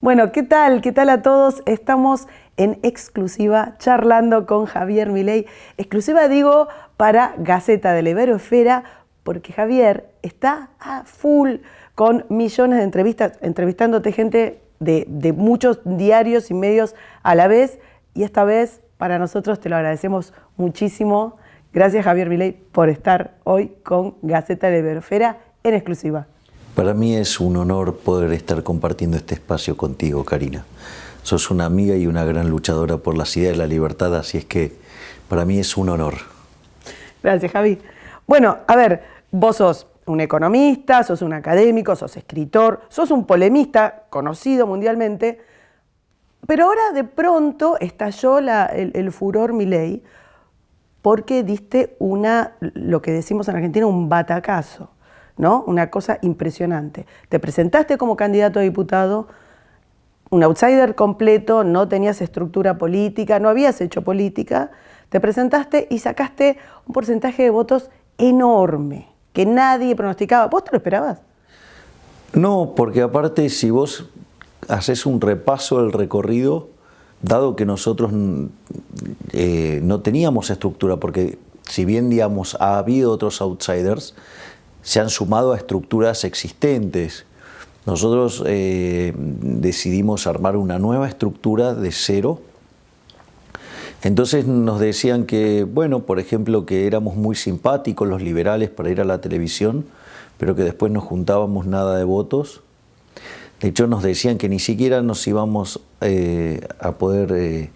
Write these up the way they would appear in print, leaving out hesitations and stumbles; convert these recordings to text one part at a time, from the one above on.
Bueno, ¿qué tal? ¿Qué tal a todos? Estamos en exclusiva charlando con Javier Milei. Exclusiva digo para Gaceta de la Iberosfera, porque Javier está a full con millones de entrevistas, entrevistándote gente de muchos diarios y medios a la vez. Y esta vez para nosotros te lo agradecemos muchísimo. Gracias, Javier Milei, por estar hoy con Gaceta de la Iberosfera en exclusiva. Para mí es un honor poder estar compartiendo este espacio contigo, Karina. Sos una amiga y una gran luchadora por las ideas de la libertad, así es que para mí es un honor. Gracias, Javi. Bueno, a ver, vos sos un economista, sos un académico, sos escritor, sos un polemista conocido mundialmente, pero ahora de pronto estalló el furor Milei porque diste lo que decimos en Argentina, un batacazo, ¿no? Una cosa impresionante. Te presentaste como candidato a diputado, un outsider completo, no tenías estructura política, no habías hecho política, te presentaste y sacaste un porcentaje de votos enorme, que nadie pronosticaba. ¿Vos te lo esperabas? No, porque aparte si vos haces un repaso del recorrido, dado que nosotros no teníamos estructura, porque si bien, digamos, ha habido otros outsiders, se han sumado a estructuras existentes. Nosotros decidimos armar una nueva estructura de cero. Entonces nos decían que, bueno, por ejemplo, que éramos muy simpáticos los liberales para ir a la televisión, pero que después no juntábamos nada de votos. De hecho, nos decían que ni siquiera nos íbamos a poder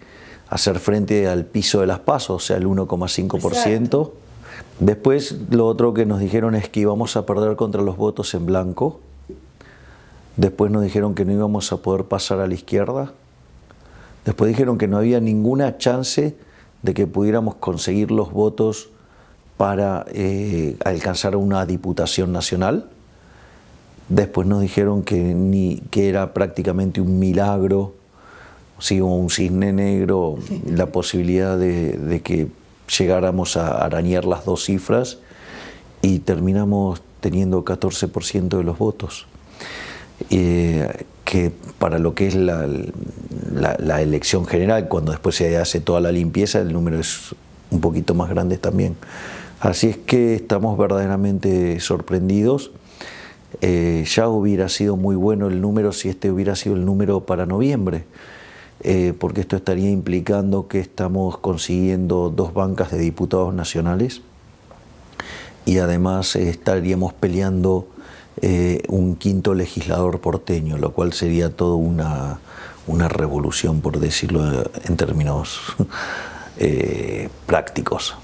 hacer frente al piso de las PASO, o sea, el 1,5%. Después, lo otro que nos dijeron es que íbamos a perder contra los votos en blanco. Después nos dijeron que no íbamos a poder pasar a la izquierda. Después dijeron que no había ninguna chance de que pudiéramos conseguir los votos para alcanzar una diputación nacional. Después nos dijeron que era prácticamente un milagro, sí, o un cisne negro, la posibilidad de que llegáramos a arañar las dos cifras, y terminamos teniendo 14% de los votos. Que para lo que es la elección general, cuando después se hace toda la limpieza, el número es un poquito más grande también. Así es que estamos verdaderamente sorprendidos. Ya hubiera sido muy bueno el número si este hubiera sido el número para noviembre, porque esto estaría implicando que estamos consiguiendo 2 bancas de diputados nacionales y además estaríamos peleando un 5.º legislador porteño, lo cual sería todo una revolución, por decirlo en términos prácticos.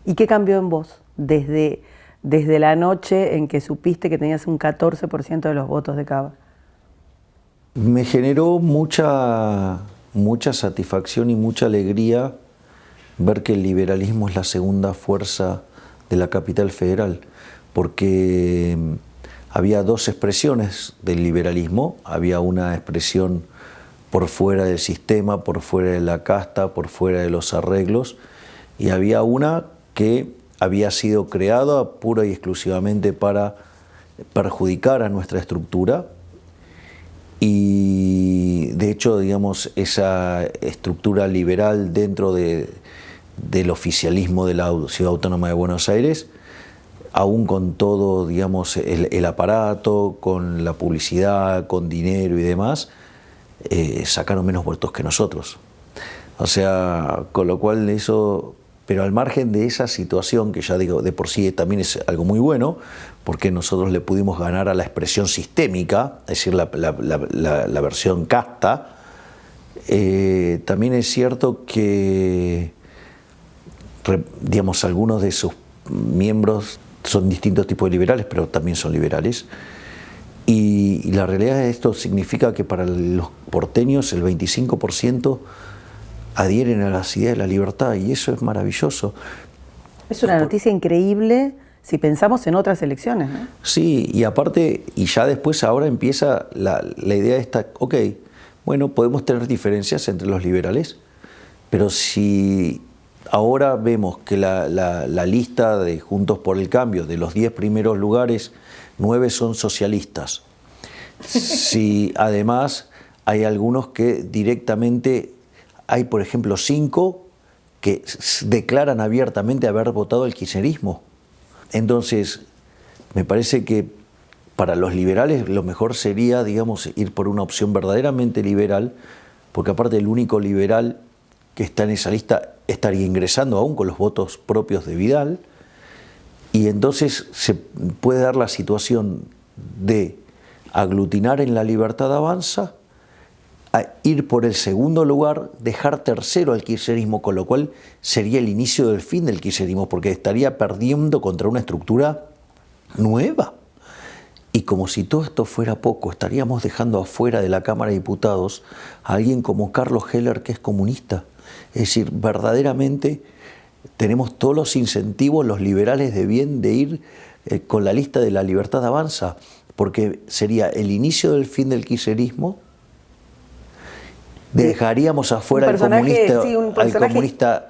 ¿Y qué cambió en vos desde la noche en que supiste que tenías un 14% de los votos de Cava? Me generó mucha satisfacción y mucha alegría ver que el liberalismo es la segunda fuerza de la capital federal, porque había 2 expresiones del liberalismo. Había una expresión por fuera del sistema, por fuera de la casta, por fuera de los arreglos, y había una que había sido creada pura y exclusivamente para perjudicar a nuestra estructura. Y de hecho, digamos, esa estructura liberal dentro del oficialismo de la Ciudad Autónoma de Buenos Aires, aún con todo, digamos, el aparato, con la publicidad, con dinero y demás, sacaron menos votos que nosotros. O sea, con lo cual eso... Pero al margen de esa situación, que ya digo, de por sí también es algo muy bueno, porque nosotros le pudimos ganar a la expresión sistémica, es decir, la versión casta, también es cierto que, digamos, algunos de sus miembros son distintos tipos de liberales, pero también son liberales. Y la realidad de esto significa que para los porteños el 25% adhieren a las ideas de la libertad, y eso es maravilloso. Es una noticia increíble si pensamos en otras elecciones, ¿no? Sí, y aparte, y ya después ahora empieza la idea esta, ok, bueno, podemos tener diferencias entre los liberales, pero si ahora vemos que la lista de Juntos por el Cambio, de los 10 primeros lugares, 9 son socialistas. Si además hay algunos que directamente, hay por ejemplo 5 que declaran abiertamente haber votado el kirchnerismo. Entonces, me parece que para los liberales lo mejor sería, digamos, ir por una opción verdaderamente liberal, porque aparte el único liberal que está en esa lista estaría ingresando aún con los votos propios de Vidal, y entonces se puede dar la situación de aglutinar en La Libertad Avanza, a ir por el segundo lugar, dejar tercero al kirchnerismo, con lo cual sería el inicio del fin del kirchnerismo, porque estaría perdiendo contra una estructura nueva. Y como si todo esto fuera poco, estaríamos dejando afuera de la Cámara de Diputados a alguien como Carlos Heller, que es comunista. Es decir, verdaderamente tenemos todos los incentivos, los liberales de bien, de ir con la lista de La Libertad Avanza, porque sería el inicio del fin del kirchnerismo. Dejaríamos afuera al comunista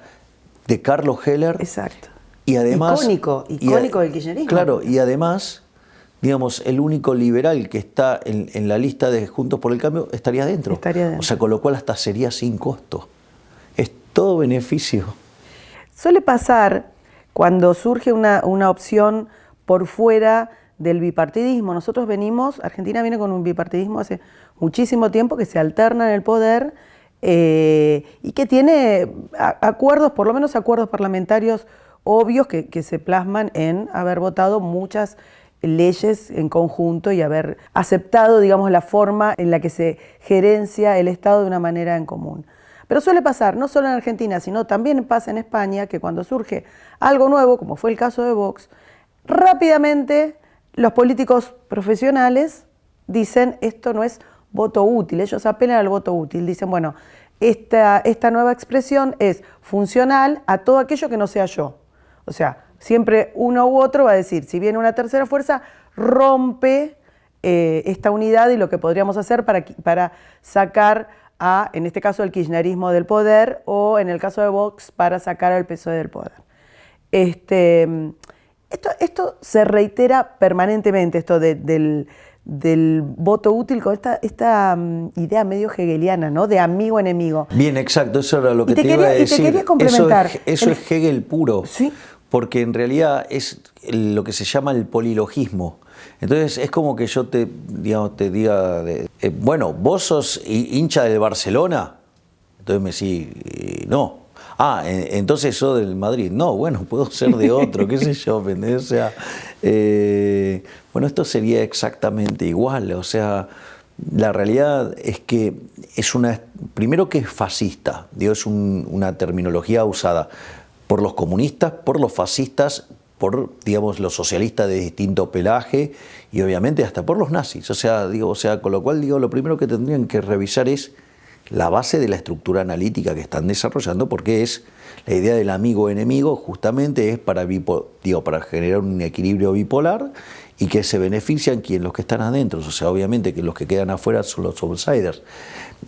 de Carlos Heller. Exacto. Y además, icónico del kirchnerismo. Claro, y además, digamos, el único liberal que está en la lista de Juntos por el Cambio estaría dentro. O sea, con lo cual hasta sería sin costo. Es todo beneficio. Suele pasar cuando surge una opción por fuera del bipartidismo. Nosotros Argentina viene con un bipartidismo hace muchísimo tiempo que se alterna en el poder y que tiene acuerdos, por lo menos acuerdos parlamentarios obvios que se plasman en haber votado muchas leyes en conjunto y haber aceptado, digamos, la forma en la que se gerencia el Estado de una manera en común. Pero suele pasar, no solo en Argentina, sino también pasa en España, que cuando surge algo nuevo, como fue el caso de Vox, rápidamente los políticos profesionales dicen esto no es voto útil, ellos apelan al voto útil, dicen bueno, esta nueva expresión es funcional a todo aquello que no sea yo. O sea, siempre uno u otro va a decir, si viene una tercera fuerza, rompe esta unidad y lo que podríamos hacer para sacar en este caso, el kirchnerismo del poder, o en el caso de Vox, para sacar al PSOE del poder. Esto se reitera permanentemente, esto del voto útil, con esta idea medio hegeliana, ¿no? De amigo-enemigo. Bien, exacto, eso era lo que te iba a decir. Y te quería complementar. Eso es Hegel puro, ¿sí? Porque en realidad es lo que se llama el polilogismo. Entonces es como que yo te diga, bueno, vos sos hincha del Barcelona, entonces me decís, no. Entonces sos del Madrid. No, bueno, puedo ser de otro, qué sé yo, ¿entendés? O sea, bueno, esto sería exactamente igual, o sea, la realidad es que primero que es fascista, es una terminología usada por los comunistas, por los fascistas, por, digamos, los socialistas de distinto pelaje y obviamente hasta por los nazis. O sea, con lo cual, lo primero que tendrían que revisar es la base de la estructura analítica que están desarrollando, porque es la idea del amigo-enemigo, justamente es para generar un equilibrio bipolar y que se benefician los que están adentro. O sea, obviamente que los que quedan afuera son los outsiders.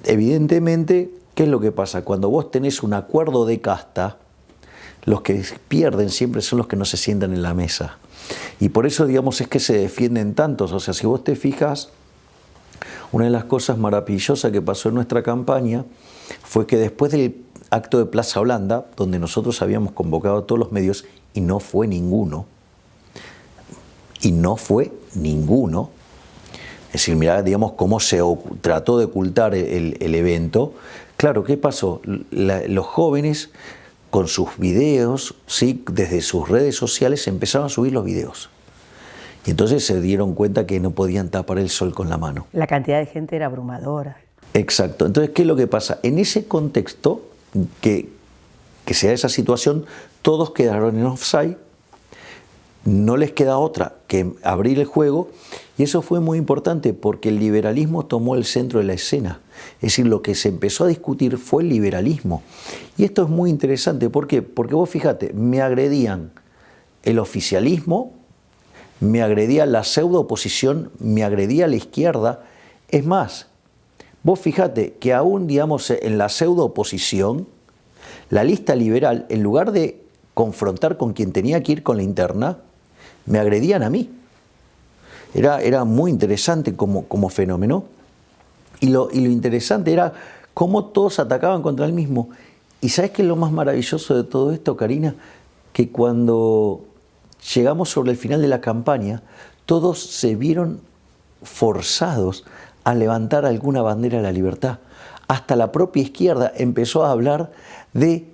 Evidentemente, ¿qué es lo que pasa? Cuando vos tenés un acuerdo de casta, los que pierden siempre son los que no se sientan en la mesa. Y por eso, es que se defienden tantos. O sea, si vos te fijas, una de las cosas maravillosas que pasó en nuestra campaña fue que después del acto de Plaza Holanda, donde nosotros habíamos convocado a todos los medios, y no fue ninguno, es decir, mirá, cómo se trató de ocultar el evento. Claro, ¿qué pasó? Los jóvenes, con sus videos, ¿sí?, desde sus redes sociales empezaron a subir los videos. Y entonces se dieron cuenta que no podían tapar el sol con la mano. La cantidad de gente era abrumadora. Exacto. Entonces, ¿qué es lo que pasa? En ese contexto, que se da esa situación, todos quedaron en offside, no les queda otra que abrir el juego, y eso fue muy importante porque el liberalismo tomó el centro de la escena. Es decir, lo que se empezó a discutir fue el liberalismo. Y esto es muy interesante. ¿Por qué? Porque vos fíjate, me agredían el oficialismo, me agredía la pseudo oposición, me agredía la izquierda. Es más, vos fíjate que aún, en la pseudo oposición, la lista liberal, en lugar de confrontar con quien tenía que ir con la interna, me agredían a mí. Era muy interesante como fenómeno. y lo interesante era cómo todos atacaban contra el mismo. ¿Y sabes qué es lo más maravilloso de todo esto, Karina? Que cuando llegamos sobre el final de la campaña, todos se vieron forzados a levantar alguna bandera de la libertad. Hasta la propia izquierda empezó a hablar de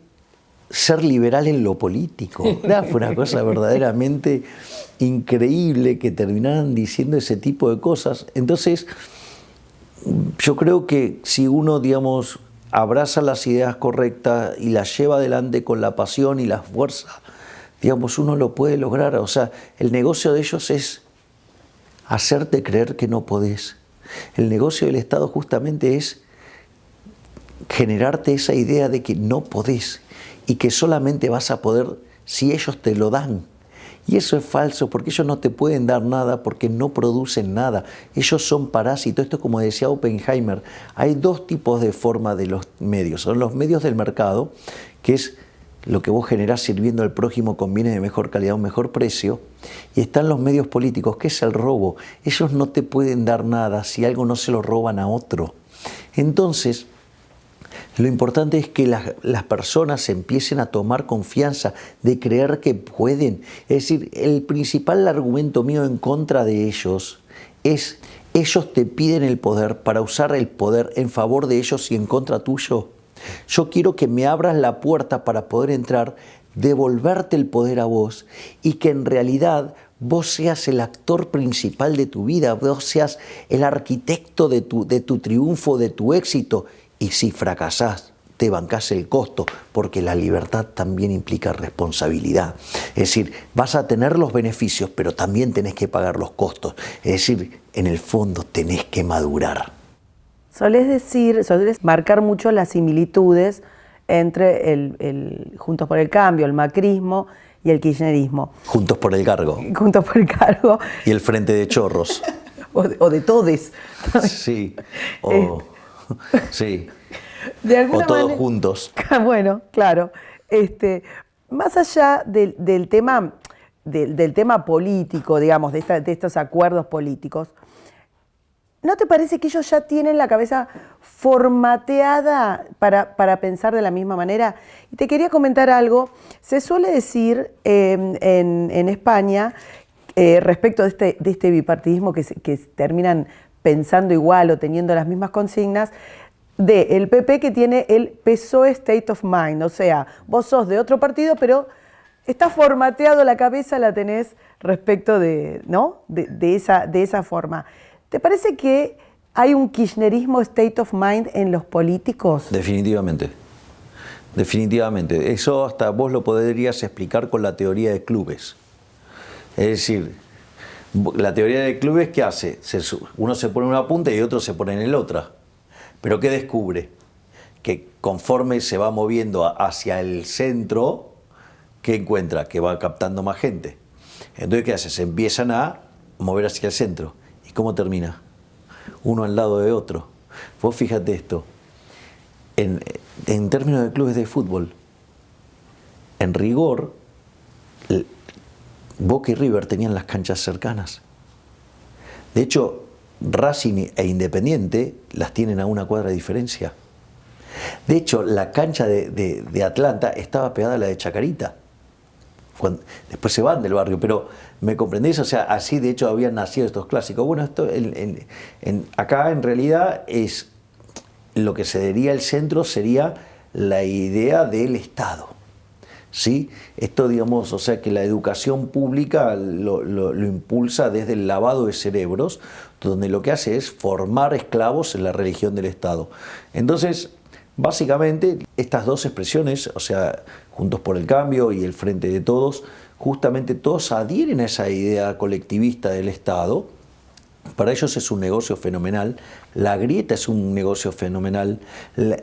ser liberal en lo político. Fue una cosa verdaderamente increíble que terminaran diciendo ese tipo de cosas. Entonces, yo creo que si uno, digamos, abraza las ideas correctas y las lleva adelante con la pasión y la fuerza, digamos, uno lo puede lograr. O sea, el negocio de ellos es hacerte creer que no podés. El negocio del Estado justamente es generarte esa idea de que no podés y que solamente vas a poder si ellos te lo dan. Y eso es falso, porque ellos no te pueden dar nada, porque no producen nada. Ellos son parásitos. Esto es como decía Oppenheimer. Hay dos tipos de forma de los medios. Son los medios del mercado, que es lo que vos generás sirviendo al prójimo con bienes de mejor calidad a un mejor precio. Y están los medios políticos, que es el robo. Ellos no te pueden dar nada si algo no se lo roban a otro. Entonces, lo importante es que las personas empiecen a tomar confianza, de creer que pueden. Es decir, el principal argumento mío en contra de ellos es: ellos te piden el poder para usar el poder en favor de ellos y en contra tuyo. Yo quiero que me abras la puerta para poder entrar, devolverte el poder a vos y que en realidad vos seas el actor principal de tu vida, vos seas el arquitecto de tu triunfo, de tu éxito. Y si fracasás, te bancás el costo, porque la libertad también implica responsabilidad. Es decir, vas a tener los beneficios, pero también tenés que pagar los costos. Es decir, en el fondo tenés que madurar. Solés marcar mucho las similitudes entre el Juntos por el Cambio, el macrismo y el kirchnerismo. Juntos por el cargo. Juntos por el cargo. Y el Frente de Chorros. o de todes. Sí. Sí. De alguna o todos manera, juntos. Bueno, claro. Más allá del tema político, digamos, de estos acuerdos políticos, ¿no te parece que ellos ya tienen la cabeza formateada para pensar de la misma manera? Y te quería comentar algo. Se suele decir en España, respecto de este bipartidismo que terminan pensando igual o teniendo las mismas consignas, del PP, que tiene el PSOE State of Mind. O sea, vos sos de otro partido, pero está formateado la cabeza, la tenés respecto ¿no? de esa forma. ¿Te parece que hay un kirchnerismo state of mind en los políticos? Definitivamente. Definitivamente. Eso hasta vos lo podrías explicar con la teoría de clubes. Es decir, la teoría de clubes, ¿qué hace? Uno se pone en una punta y otro se pone en el otra. ¿Pero qué descubre? Que conforme se va moviendo hacia el centro, ¿qué encuentra? Que va captando más gente. Entonces, ¿qué hace? Se empiezan a mover hacia el centro. ¿Y cómo termina? Uno al lado de otro. Vos fíjate esto. En términos de clubes de fútbol, en rigor, Boca y River tenían las canchas cercanas. De hecho, Racing e Independiente las tienen a una cuadra de diferencia. De hecho, la cancha de Atlanta estaba pegada a la de Chacarita. Después se van del barrio, pero ¿me comprendés? O sea, así de hecho habían nacido estos clásicos. Bueno, esto acá en realidad es lo que sería el centro, sería la idea del Estado. ¿Sí? Esto, digamos, o sea, que la educación pública lo impulsa desde el lavado de cerebros, donde lo que hace es formar esclavos en la religión del Estado. Entonces, básicamente, estas dos expresiones, o sea, Juntos por el Cambio y el Frente de Todos, justamente todos adhieren a esa idea colectivista del Estado. Para ellos es un negocio fenomenal, la grieta es un negocio fenomenal,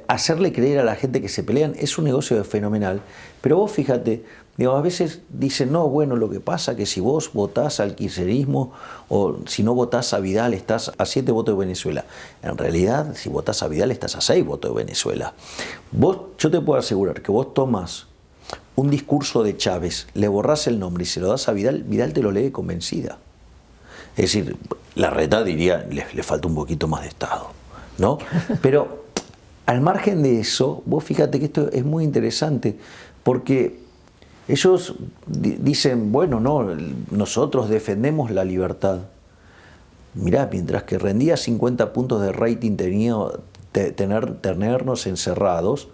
hacerle creer a la gente que se pelean es un negocio fenomenal, pero vos fíjate, digamos, a veces dicen, no, bueno, lo que pasa es que si vos votás al kirchnerismo o si no votás a Vidal estás a 7 votos de Venezuela. En realidad, si votás a Vidal estás a 6 votos de Venezuela. Yo te puedo asegurar que vos tomás un discurso de Chávez, le borrás el nombre y se lo das a Vidal, Vidal te lo lee convencida. Es decir, Larreta diría, le falta un poquito más de Estado. ¿no? Pero al margen de eso, vos fíjate que esto es muy interesante, porque ellos dicen, bueno, no, nosotros defendemos la libertad. Mirá, mientras que rendía 50 puntos de rating tenernos encerrados,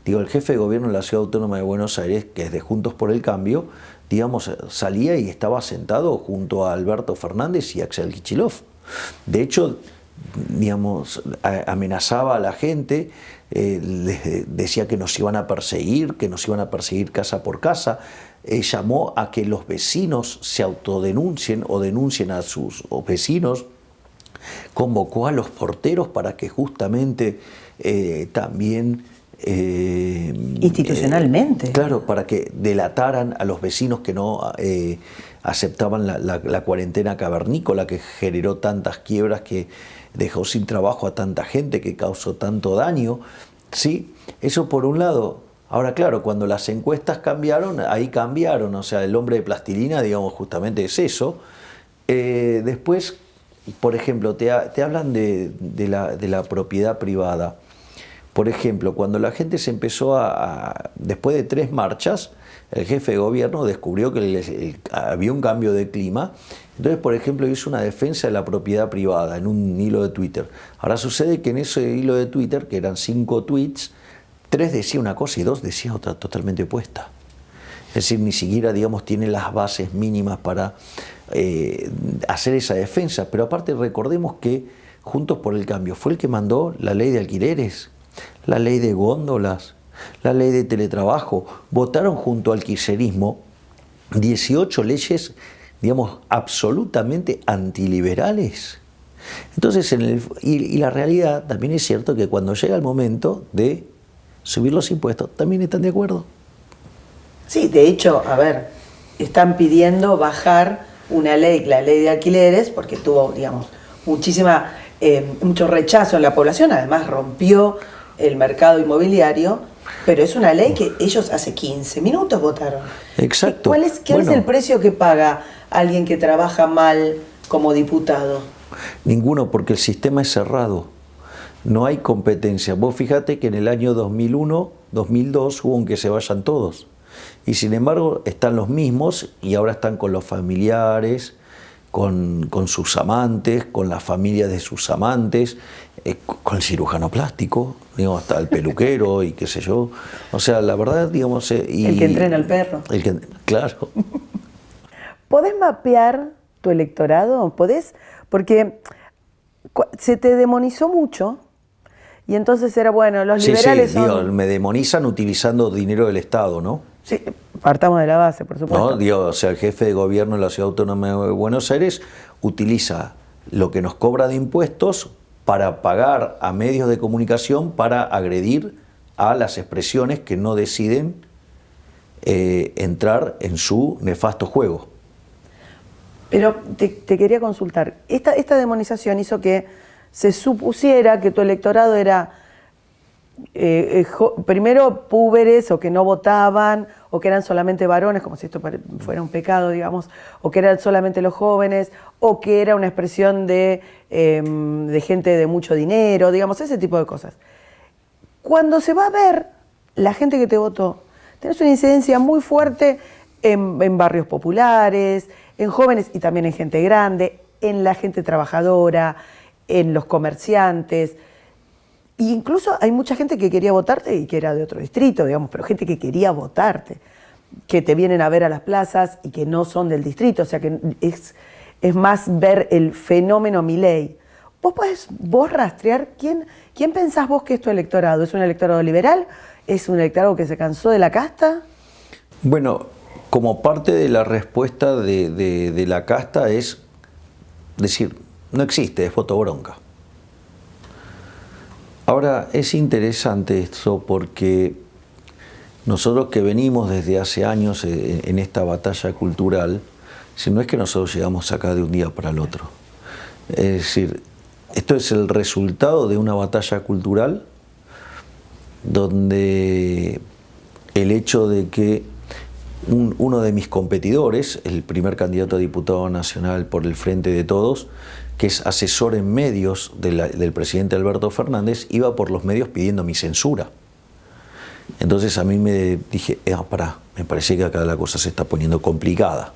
digo, el jefe de gobierno de la Ciudad Autónoma de Buenos Aires, que es de Juntos por el Cambio, digamos, salía y estaba sentado junto a Alberto Fernández y Axel Kicillof. De hecho, digamos, amenazaba a la gente, decía que nos iban a perseguir casa por casa, llamó a que los vecinos se autodenuncien o denuncien a sus vecinos, convocó a los porteros para que justamente también... institucionalmente. Claro, para que delataran a los vecinos que no aceptaban la cuarentena cavernícola, que generó tantas quiebras, que dejó sin trabajo a tanta gente, que causó tanto daño. ¿Sí? Eso por un lado. Ahora, claro, cuando las encuestas cambiaron, ahí cambiaron. O sea, el hombre de plastilina, digamos, justamente es eso. Después, por ejemplo, te hablan de la propiedad privada. Por ejemplo, cuando la gente se empezó después de 3 marchas, el jefe de gobierno descubrió que había un cambio de clima. Entonces, por ejemplo, hizo una defensa de la propiedad privada en un hilo de Twitter. Ahora sucede que en ese hilo de Twitter, que eran 5 tweets, 3 decía una cosa y 2 decía otra totalmente opuesta. Es decir, ni siquiera, digamos, tiene las bases mínimas para hacer esa defensa. Pero aparte, recordemos que Juntos por el Cambio fue el que mandó la ley de alquileres, la ley de góndolas, la ley de teletrabajo. Votaron junto al kirchnerismo 18 leyes, digamos, absolutamente antiliberales. Entonces, y la realidad también es cierto que cuando llega el momento de subir los impuestos, también están de acuerdo. Sí, de hecho, a ver, están pidiendo bajar una ley, la ley de alquileres, porque tuvo, digamos, mucho rechazo en la población, además rompió el mercado inmobiliario, pero es una ley que ellos hace 15 minutos votaron. Exacto. ¿Cuál es el precio que paga alguien que trabaja mal como diputado? Ninguno, porque el sistema es cerrado. No hay competencia. Vos fíjate que en el año 2001, 2002 hubo un que se vayan todos. Y sin embargo están los mismos y ahora están con los familiares, con sus amantes, con las familias de sus amantes, con el cirujano plástico, digamos, hasta el peluquero y qué sé yo. O sea, la verdad, digamos... el que entrena al perro. Claro. ¿Podés mapear tu electorado? ¿Podés? Porque se te demonizó mucho y entonces era, bueno, los liberales sí, digo, me demonizan utilizando dinero del Estado, ¿no? Sí, partamos de la base, por supuesto. No, digo, o sea, el jefe de gobierno de la Ciudad Autónoma de Buenos Aires utiliza lo que nos cobra de impuestos para pagar a medios de comunicación para agredir a las expresiones que no deciden entrar en su nefasto juego. Pero te quería consultar, esta demonización hizo que se supusiera que tu electorado era primero púberes o que no votaban o que eran solamente varones, como si esto fuera un pecado, digamos, o que eran solamente los jóvenes, o que era una expresión de gente de mucho dinero, digamos, ese tipo de cosas. Cuando se va a ver la gente que te votó, tenés una incidencia muy fuerte en barrios populares, en jóvenes y también en gente grande, en la gente trabajadora, en los comerciantes. E incluso hay mucha gente que quería votarte y que era de otro distrito, digamos, pero gente que quería votarte, que te vienen a ver a las plazas y que no son del distrito, o sea que es más ver el fenómeno Milei. ¿Vos rastrear quién pensás vos que es tu electorado? ¿Es un electorado liberal? ¿Es un electorado que se cansó de la casta? Bueno, como parte de la respuesta de la casta es decir, no existe, es voto bronca. Ahora, es interesante esto porque nosotros que venimos desde hace años en esta batalla cultural, si no es que nosotros llegamos acá de un día para el otro. Es decir, esto es el resultado de una batalla cultural donde el hecho de que uno de mis competidores, el primer candidato a diputado nacional por el Frente de Todos, que es asesor en medios del presidente Alberto Fernández, iba por los medios pidiendo mi censura. Entonces a mí me dije, pará, me parece que acá la cosa se está poniendo complicada.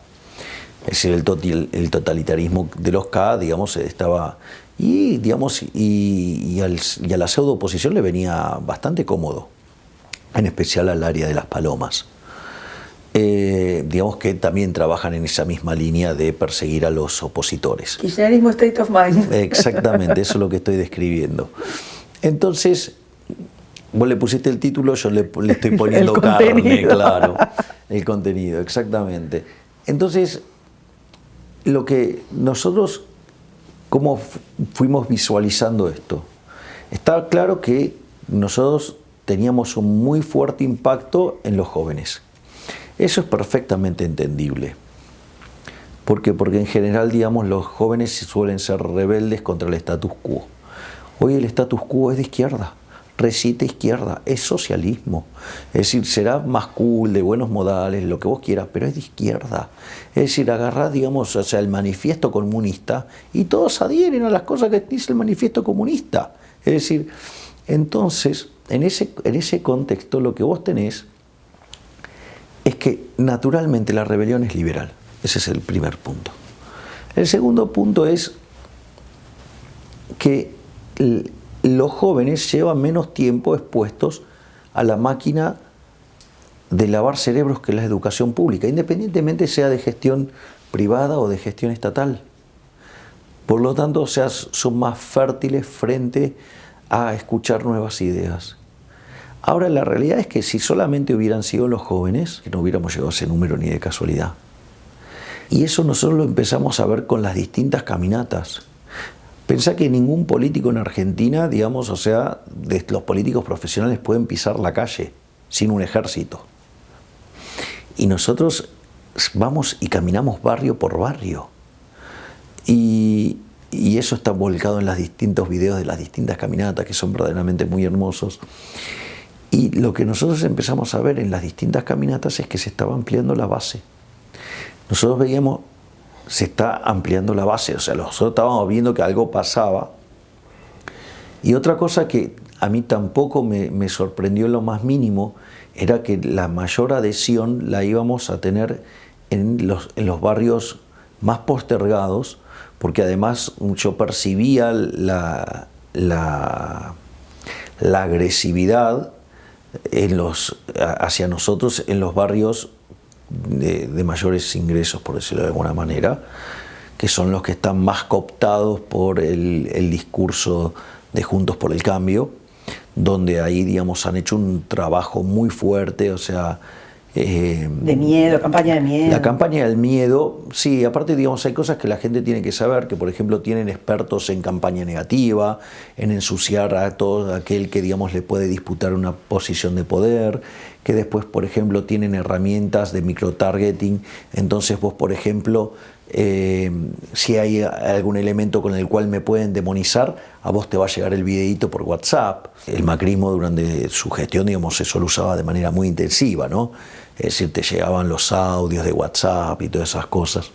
Es decir, el totalitarismo de los K, digamos, estaba... Y, digamos, y a la pseudo oposición le venía bastante cómodo, en especial al área de las palomas. Digamos que también trabajan en esa misma línea de perseguir a los opositores. Kirchnerismo state of mind. Exactamente, eso es lo que estoy describiendo. Entonces, vos le pusiste el título, yo le estoy poniendo carne, claro. El contenido, exactamente. Entonces, lo que nosotros, ¿cómo fuimos visualizando esto? Está claro que nosotros teníamos un muy fuerte impacto en los jóvenes. Eso es perfectamente entendible. ¿Por qué? Porque en general, digamos, los jóvenes suelen ser rebeldes contra el status quo. Hoy el status quo es de izquierda, recita izquierda, es socialismo. Es decir, será más cool, de buenos modales, lo que vos quieras, pero es de izquierda. Es decir, agarrá, digamos, o sea, el manifiesto comunista y todos adhieren a las cosas que dice el manifiesto comunista. Es decir, entonces, en ese contexto lo que vos tenés es que naturalmente la rebelión es liberal. Ese es el primer punto. El segundo punto es que los jóvenes llevan menos tiempo expuestos a la máquina de lavar cerebros que la educación pública, independientemente sea de gestión privada o de gestión estatal. Por lo tanto, o sea, son más fértiles frente a escuchar nuevas ideas. Ahora, la realidad es que si solamente hubieran sido los jóvenes, que no hubiéramos llegado a ese número ni de casualidad. Y eso nosotros lo empezamos a ver con las distintas caminatas. Pensá que ningún político en Argentina, digamos, o sea, los políticos profesionales pueden pisar la calle sin un ejército. Y nosotros vamos y caminamos barrio por barrio. Y eso está volcado en los distintos videos de las distintas caminatas, que son verdaderamente muy hermosos. Y lo que nosotros empezamos a ver en las distintas caminatas es que se estaba ampliando la base. Nosotros veíamos, se está ampliando la base, o sea, nosotros estábamos viendo que algo pasaba. Y otra cosa que a mí tampoco me sorprendió en lo más mínimo era que la mayor adhesión la íbamos a tener en los barrios más postergados, porque además yo percibía la agresividad hacia nosotros en los barrios de mayores ingresos, por decirlo de alguna manera, que son los que están más cooptados por el discurso de Juntos por el Cambio, donde ahí, digamos, han hecho un trabajo muy fuerte, o sea... de miedo, campaña de miedo. La campaña del miedo, sí, aparte, digamos, hay cosas que la gente tiene que saber, que por ejemplo tienen expertos en campaña negativa, en ensuciar a todo aquel que, digamos, le puede disputar una posición de poder, que después, por ejemplo, tienen herramientas de microtargeting. Entonces vos, por ejemplo, si hay algún elemento con el cual me pueden demonizar, a vos te va a llegar el videíto por WhatsApp. El macrismo durante su gestión, digamos, eso lo usaba de manera muy intensiva, ¿no? Es decir, te llegaban los audios de WhatsApp y todas esas cosas.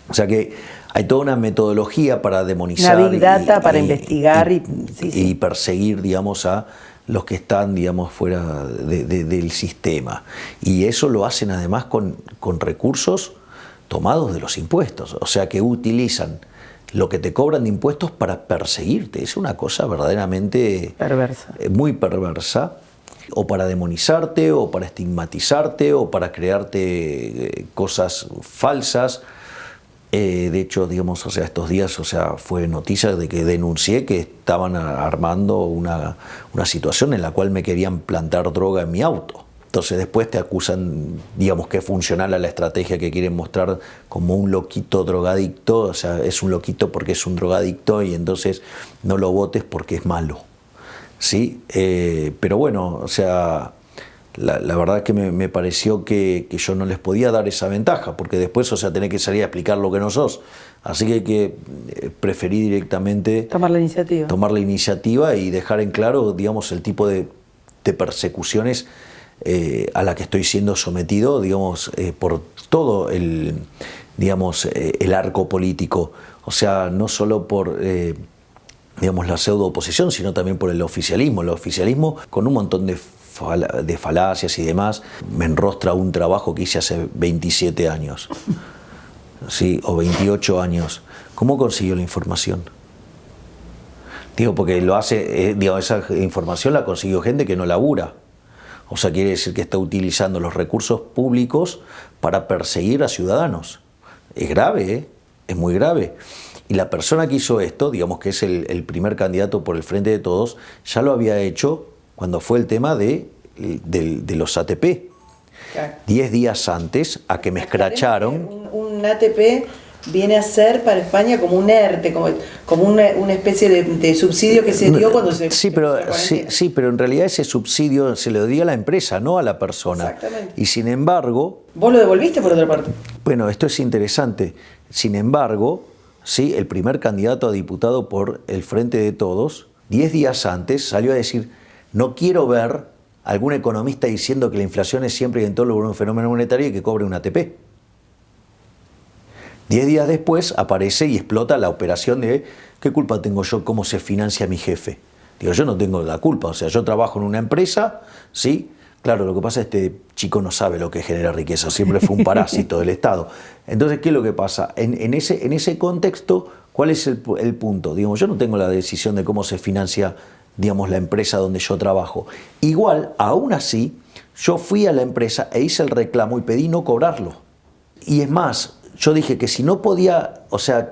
O sea que hay toda una metodología para demonizar. Una big data para investigar y perseguir, digamos, a los que están, digamos, fuera del sistema. Y eso lo hacen además con recursos tomados de los impuestos. O sea que utilizan lo que te cobran de impuestos para perseguirte. Es una cosa verdaderamente perversa. Muy perversa. O para demonizarte, o para estigmatizarte, o para crearte cosas falsas. De hecho, digamos, o sea, estos días, o sea, fue noticia de que denuncié que estaban armando una situación en la cual me querían plantar droga en mi auto. Entonces después te acusan, digamos, que es funcional a la estrategia que quieren mostrar como un loquito drogadicto. O sea, es un loquito porque es un drogadicto y entonces no lo votes porque es malo. ¿Sí? Pero bueno, o sea, la verdad que me pareció que yo no les podía dar esa ventaja, porque después, o sea, tenés que salir a explicar lo que no sos. Así que preferí directamente tomar la iniciativa y dejar en claro, digamos, el tipo de persecuciones a la que estoy siendo sometido, digamos, por todo el arco político. o sea, no solo por digamos, la pseudo oposición, sino también por el oficialismo. El oficialismo, con un montón de falacias y demás, me enrostra un trabajo que hice hace 27 años, ¿sí? O 28 años. ¿Cómo consiguió la información? Digo, porque lo hace, digo, esa información la consiguió gente que no labura. O sea, quiere decir que está utilizando los recursos públicos para perseguir a ciudadanos. Es grave, ¿eh? Es muy grave. Y la persona que hizo esto, digamos que es el primer candidato por el Frente de Todos, ya lo había hecho cuando fue el tema de los ATP. Claro. 10 días antes a que me escracharon. Un ATP viene a ser para España como un ERTE, como una especie de subsidio que se dio cuando se... Sí, pero en realidad ese subsidio se lo dio a la empresa, no a la persona. Exactamente. Y sin embargo... ¿Vos lo devolviste por otra parte? Bueno, esto es interesante. Sin embargo... Sí, el primer candidato a diputado por el Frente de Todos, 10 días antes salió a decir: no quiero ver a algún economista diciendo que la inflación es siempre y en todo lugar un fenómeno monetario y que cobre un ATP. 10 días después aparece y explota la operación de ¿qué culpa tengo yo cómo se financia mi jefe? Digo, yo no tengo la culpa, o sea, yo trabajo en una empresa, ¿sí? Claro, lo que pasa es que este chico no sabe lo que genera riqueza, siempre fue un parásito del Estado. Entonces, ¿qué es lo que pasa? En ese contexto, ¿cuál es el punto? Digamos, yo no tengo la decisión de cómo se financia, digamos, la empresa donde yo trabajo. Igual, aún así, yo fui a la empresa e hice el reclamo y pedí no cobrarlo. Y es más, yo dije que si no podía, o sea,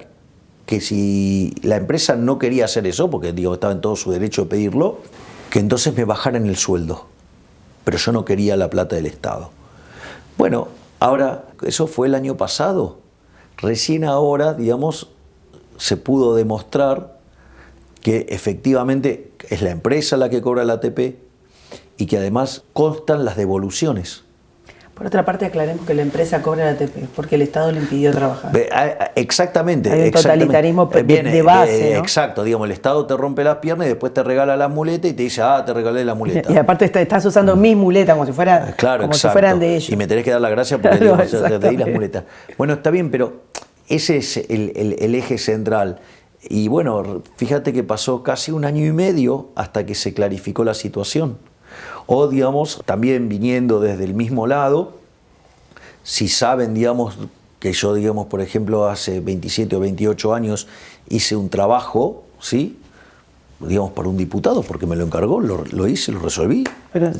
que si la empresa no quería hacer eso, porque digo, estaba en todo su derecho de pedirlo, que entonces me bajaran el sueldo. Pero yo no quería la plata del Estado. Bueno, ahora, eso fue el año pasado. Recién ahora, digamos, se pudo demostrar que efectivamente es la empresa la que cobra el ATP y que además constan las devoluciones. Por otra parte, aclaremos que la empresa cobra el ATP porque el Estado le impidió trabajar. Exactamente. Hay un totalitarismo de base, ¿no? Exacto, digamos, el Estado te rompe las piernas y después te regala la muleta y te dice, te regalé la muleta. Y aparte estás usando mis muletas como si fueran, claro, como si fueran de ellos. Y me tenés que dar la gracia porque Claro, te di las muletas. Bueno, está bien, pero ese es el eje central. Y bueno, fíjate que pasó casi 1 año y medio hasta que se clarificó la situación. O, digamos, también viniendo desde el mismo lado, si saben, digamos, que yo, digamos, por ejemplo, hace 27 o 28 años hice un trabajo, ¿sí? Digamos, para un diputado, porque me lo encargó, lo hice, lo resolví,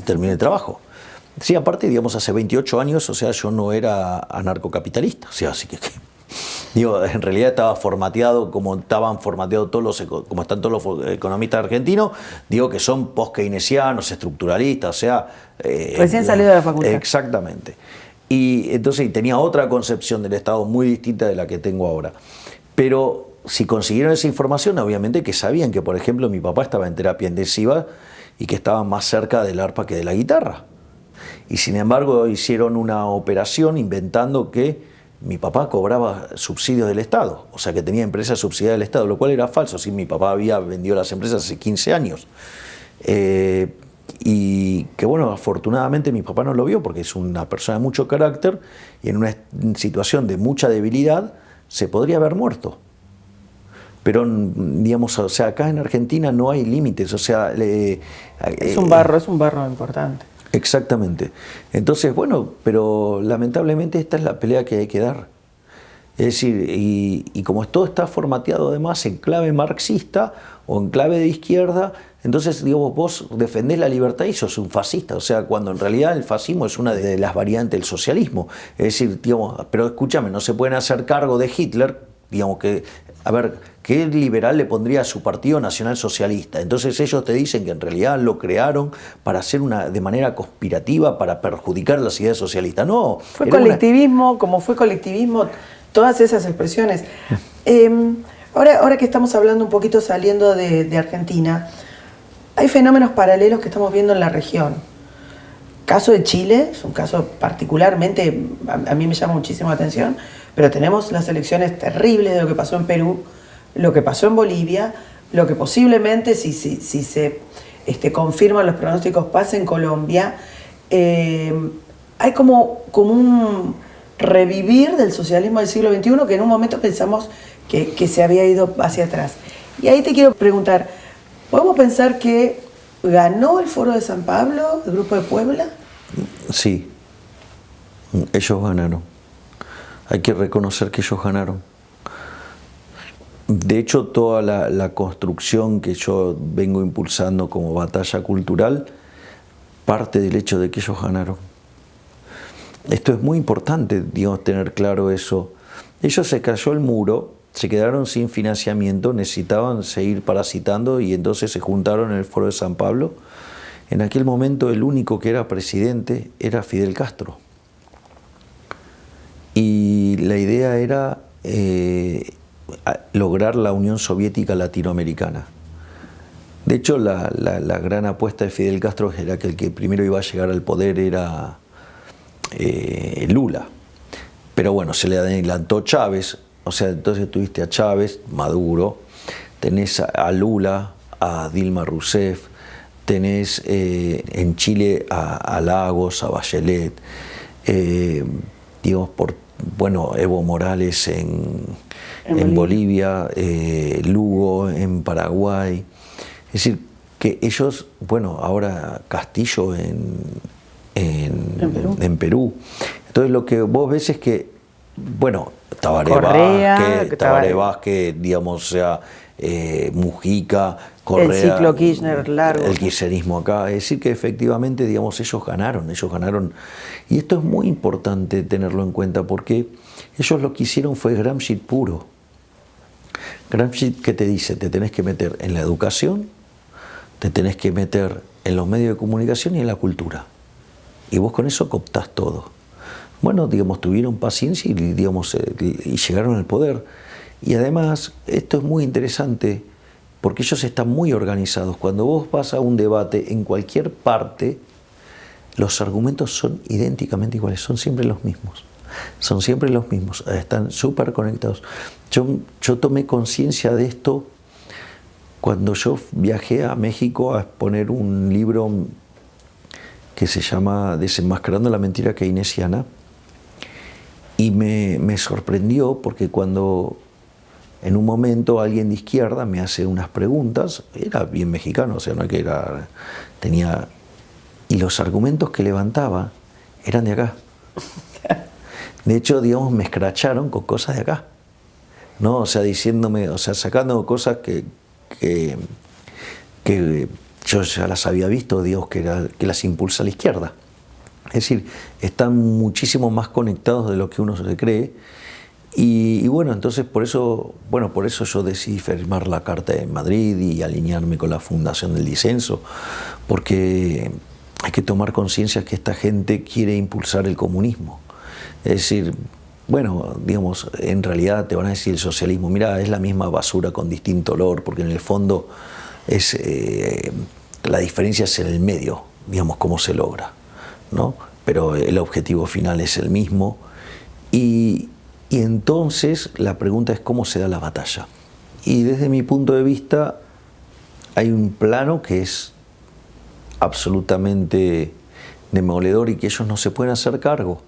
terminé el trabajo. Sí, aparte, digamos, hace 28 años, o sea, yo no era anarcocapitalista, o sea, así que digo, en realidad estaba formateado como estaban formateados como están todos los economistas argentinos, digo que son post-keynesianos, estructuralistas, o sea... Recién salido de la facultad. Exactamente. Y entonces tenía otra concepción del Estado muy distinta de la que tengo ahora. Pero si consiguieron esa información, obviamente que sabían que, por ejemplo, mi papá estaba en terapia intensiva y que estaba más cerca del arpa que de la guitarra. Y sin embargo hicieron una operación inventando que mi papá cobraba subsidios del Estado, o sea que tenía empresas subsidiadas del Estado, lo cual era falso. Sí, mi papá había vendido las empresas hace 15 años. Y que bueno, afortunadamente mi papá no lo vio porque es una persona de mucho carácter y en una situación de mucha debilidad se podría haber muerto. Pero, digamos, o sea, acá en Argentina no hay límites, o sea... es un barro importante. Exactamente. Entonces, bueno, pero lamentablemente esta es la pelea que hay que dar. Es decir, y como todo está formateado además en clave marxista o en clave de izquierda, entonces, digo, vos defendés la libertad y sos un fascista. O sea, cuando en realidad el fascismo es una de las variantes del socialismo. Es decir, digamos, pero escúchame, no se pueden hacer cargo de Hitler, digamos que, a ver, ¿qué liberal le pondría a su partido nacional socialista? Entonces ellos te dicen que en realidad lo crearon para hacer de manera conspirativa, para perjudicar las ideas socialistas. No. Fue colectivismo, como fue colectivismo, todas esas expresiones. Ahora que estamos hablando un poquito saliendo de Argentina, hay fenómenos paralelos que estamos viendo en la región. Caso de Chile, es un caso particularmente, a mí me llama muchísimo la atención, pero tenemos las elecciones terribles de lo que pasó en Perú, lo que pasó en Bolivia, lo que posiblemente, si se confirman los pronósticos, pase en Colombia. Hay como un revivir del socialismo del siglo XXI que en un momento pensamos que se había ido hacia atrás. Y ahí te quiero preguntar, ¿podemos pensar que ganó el Foro de San Pablo, el Grupo de Puebla? Sí, ellos ganaron. Hay que reconocer que ellos ganaron. De hecho, toda la construcción que yo vengo impulsando como batalla cultural parte del hecho de que ellos ganaron. Esto es muy importante, digamos, tener claro eso. Ellos se cayó el muro, se quedaron sin financiamiento, necesitaban seguir parasitando y entonces se juntaron en el Foro de San Pablo. En aquel momento el único que era presidente era Fidel Castro. Y la idea era lograr la Unión Soviética Latinoamericana. De hecho, la gran apuesta de Fidel Castro era que el que primero iba a llegar al poder era Lula. Pero bueno, se le adelantó Chávez, o sea, entonces tuviste a Chávez, Maduro, tenés a Lula, a Dilma Rousseff, tenés en Chile a Lagos, a Bachelet, digamos, Evo Morales en Bolivia, Lugo en Paraguay. Es decir, que ellos, ahora Castillo en Perú. Entonces lo que vos ves es que, Tabaré Vázquez, digamos, o sea, Mujica, Correa, el ciclo Kirchner largo, el kirchnerismo acá, es decir que efectivamente, digamos, ellos ganaron, y esto es muy importante tenerlo en cuenta porque ellos lo que hicieron fue Gramsci puro. Gramsci, ¿qué te dice? Te tenés que meter en la educación, te tenés que meter en los medios de comunicación y en la cultura, y vos con eso cooptás todo. Digamos, tuvieron paciencia y llegaron al poder. Y además, esto es muy interesante porque ellos están muy organizados. Cuando vos vas a un debate en cualquier parte, los argumentos son idénticamente iguales, son siempre los mismos. Están súper conectados. Yo tomé conciencia de esto cuando yo viajé a México a exponer un libro que se llama Desenmascarando la mentira keynesiana. Y me sorprendió porque cuando en un momento alguien de izquierda me hace unas preguntas, era bien mexicano, o sea, no es que era, y los argumentos que levantaba eran de acá. De hecho, digamos, me escracharon con cosas de acá, ¿no? O sea, diciéndome, o sea, sacando cosas que yo ya las había visto, digamos, que las impulsa la izquierda. Es decir, están muchísimo más conectados de lo que uno se cree. Y entonces por eso yo decidí firmar la Carta de Madrid y alinearme con la Fundación del Disenso, porque hay que tomar conciencia que esta gente quiere impulsar el comunismo. Es decir, digamos, en realidad te van a decir el socialismo, mira, es la misma basura con distinto olor, porque en el fondo la diferencia es en el medio, digamos, cómo se logra, ¿no? Pero el objetivo final es el mismo. Y entonces la pregunta es cómo se da la batalla. Y desde mi punto de vista hay un plano que es absolutamente demoledor y que ellos no se pueden hacer cargo.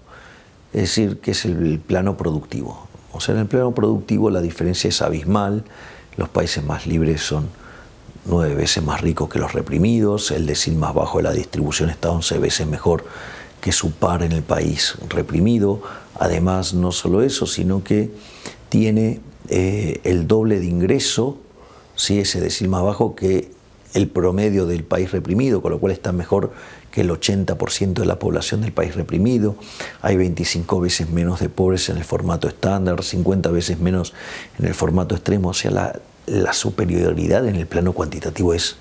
Es decir, que es el plano productivo. O sea, en el plano productivo la diferencia es abismal. Los países más libres son 9 veces más ricos que los reprimidos. El decil más bajo de la distribución está 11 veces mejor que su par en el país reprimido. Además, no solo eso, sino que tiene el doble de ingreso, ¿sí? Ese decil más bajo, que el promedio del país reprimido, con lo cual está mejor que el 80% de la población del país reprimido. Hay 25 veces menos de pobres en el formato estándar, 50 veces menos en el formato extremo. O sea, la superioridad en el plano cuantitativo es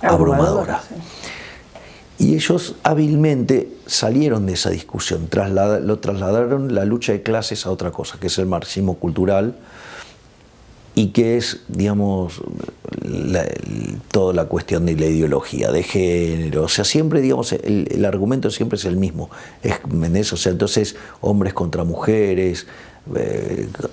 abrumadora. Sí. Y ellos hábilmente salieron de esa discusión, trasladaron la lucha de clases a otra cosa, que es el marxismo cultural, y que es, digamos, toda la cuestión de la ideología, de género. O sea, siempre, digamos, el argumento siempre es el mismo. O sea, entonces, hombres contra mujeres,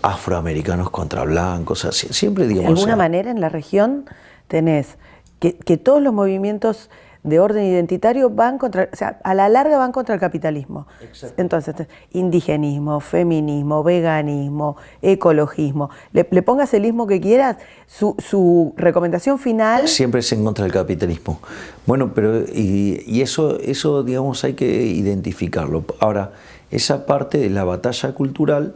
afroamericanos contra blancos, o sea, siempre, digamos... De alguna manera en la región tenés que todos los movimientos de orden identitario van contra, o sea, a la larga van contra el capitalismo. Exacto. Entonces, indigenismo, feminismo, veganismo, ecologismo, le pongas el ismo que quieras, su recomendación final... Siempre es en contra del capitalismo. Bueno, pero y eso, digamos, hay que identificarlo. Ahora, esa parte de la batalla cultural,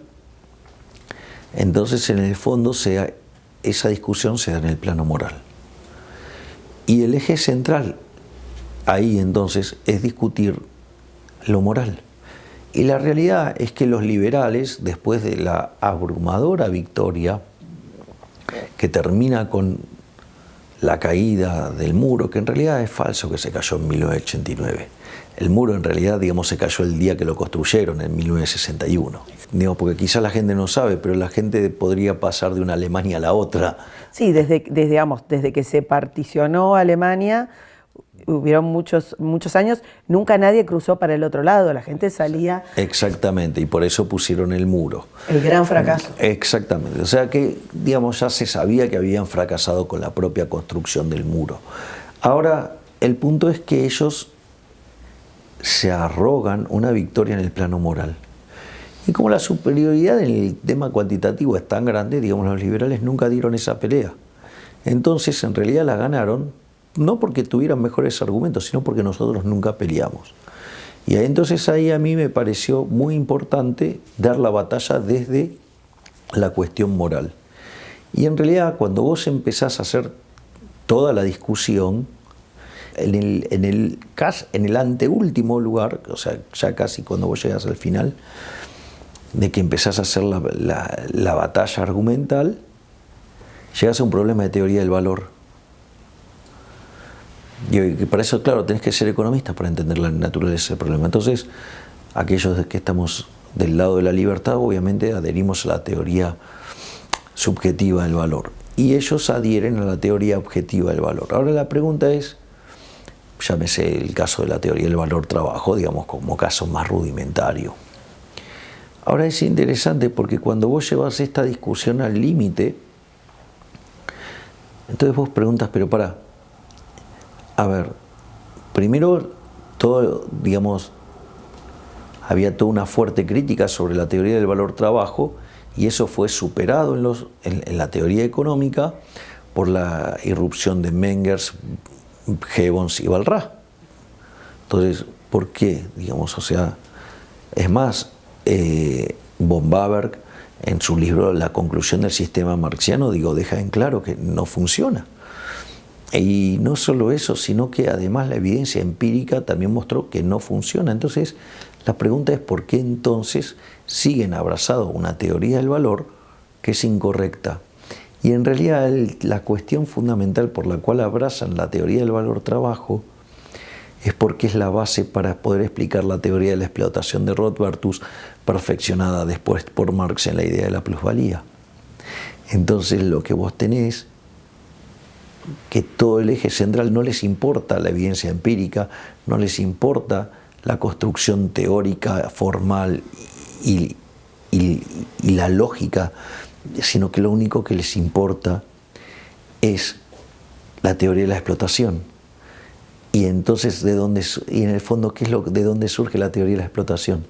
entonces en el fondo esa discusión se da en el plano moral. Y el eje central ahí entonces es discutir lo moral. Y la realidad es que los liberales, después de la abrumadora victoria que termina con la caída del muro, que en realidad es falso que se cayó en 1989. El muro en realidad, digamos, se cayó el día que lo construyeron, en 1961. Digamos, porque quizás la gente no sabe, pero la gente podría pasar de una Alemania a la otra. Sí, desde que se particionó Alemania, hubieron muchos años, nunca nadie cruzó para el otro lado, la gente salía... Exactamente, y por eso pusieron el muro. El gran fracaso. Exactamente, o sea que, digamos, ya se sabía que habían fracasado con la propia construcción del muro. Ahora, el punto es que ellos se arrogan una victoria en el plano moral. Y como la superioridad en el tema cuantitativo es tan grande, digamos, los liberales nunca dieron esa pelea. Entonces, en realidad la ganaron, no porque tuvieran mejores argumentos, sino porque nosotros nunca peleamos. Y entonces ahí a mí me pareció muy importante dar la batalla desde la cuestión moral. Y en realidad cuando vos empezás a hacer toda la discusión, en el anteúltimo lugar, o sea, ya casi cuando vos llegas al final, de que empezás a hacer la batalla argumental, llegas a un problema de teoría del valor. Y para eso, claro, tenés que ser economista para entender la naturaleza del problema. Entonces, aquellos que estamos del lado de la libertad, obviamente adherimos a la teoría subjetiva del valor. Y ellos adhieren a la teoría objetiva del valor. Ahora la pregunta es, llámese el caso de la teoría del valor trabajo, digamos, como caso más rudimentario. Ahora es interesante porque cuando vos llevas esta discusión al límite, entonces vos preguntas, pero pará, a ver, primero todo, digamos, había toda una fuerte crítica sobre la teoría del valor trabajo y eso fue superado en la teoría económica por la irrupción de Mengers, Gibbons y Walras. Entonces, ¿por qué? Digamos, o sea, es más, von Baberg en su libro La conclusión del sistema marxiano, deja en claro que no funciona. Y no solo eso, sino que además la evidencia empírica también mostró que no funciona. Entonces, la pregunta es por qué entonces siguen abrazados una teoría del valor que es incorrecta. Y en realidad la cuestión fundamental por la cual abrazan la teoría del valor trabajo es porque es la base para poder explicar la teoría de la explotación de Rothbardus, perfeccionada después por Marx en la idea de la plusvalía. Entonces lo que vos tenés, que todo el eje central no les importa la evidencia empírica, no les importa la construcción teórica, formal y la lógica, sino que lo único que les importa es la teoría de la explotación. Y entonces, y en el fondo, ¿de dónde surge la teoría de la explotación?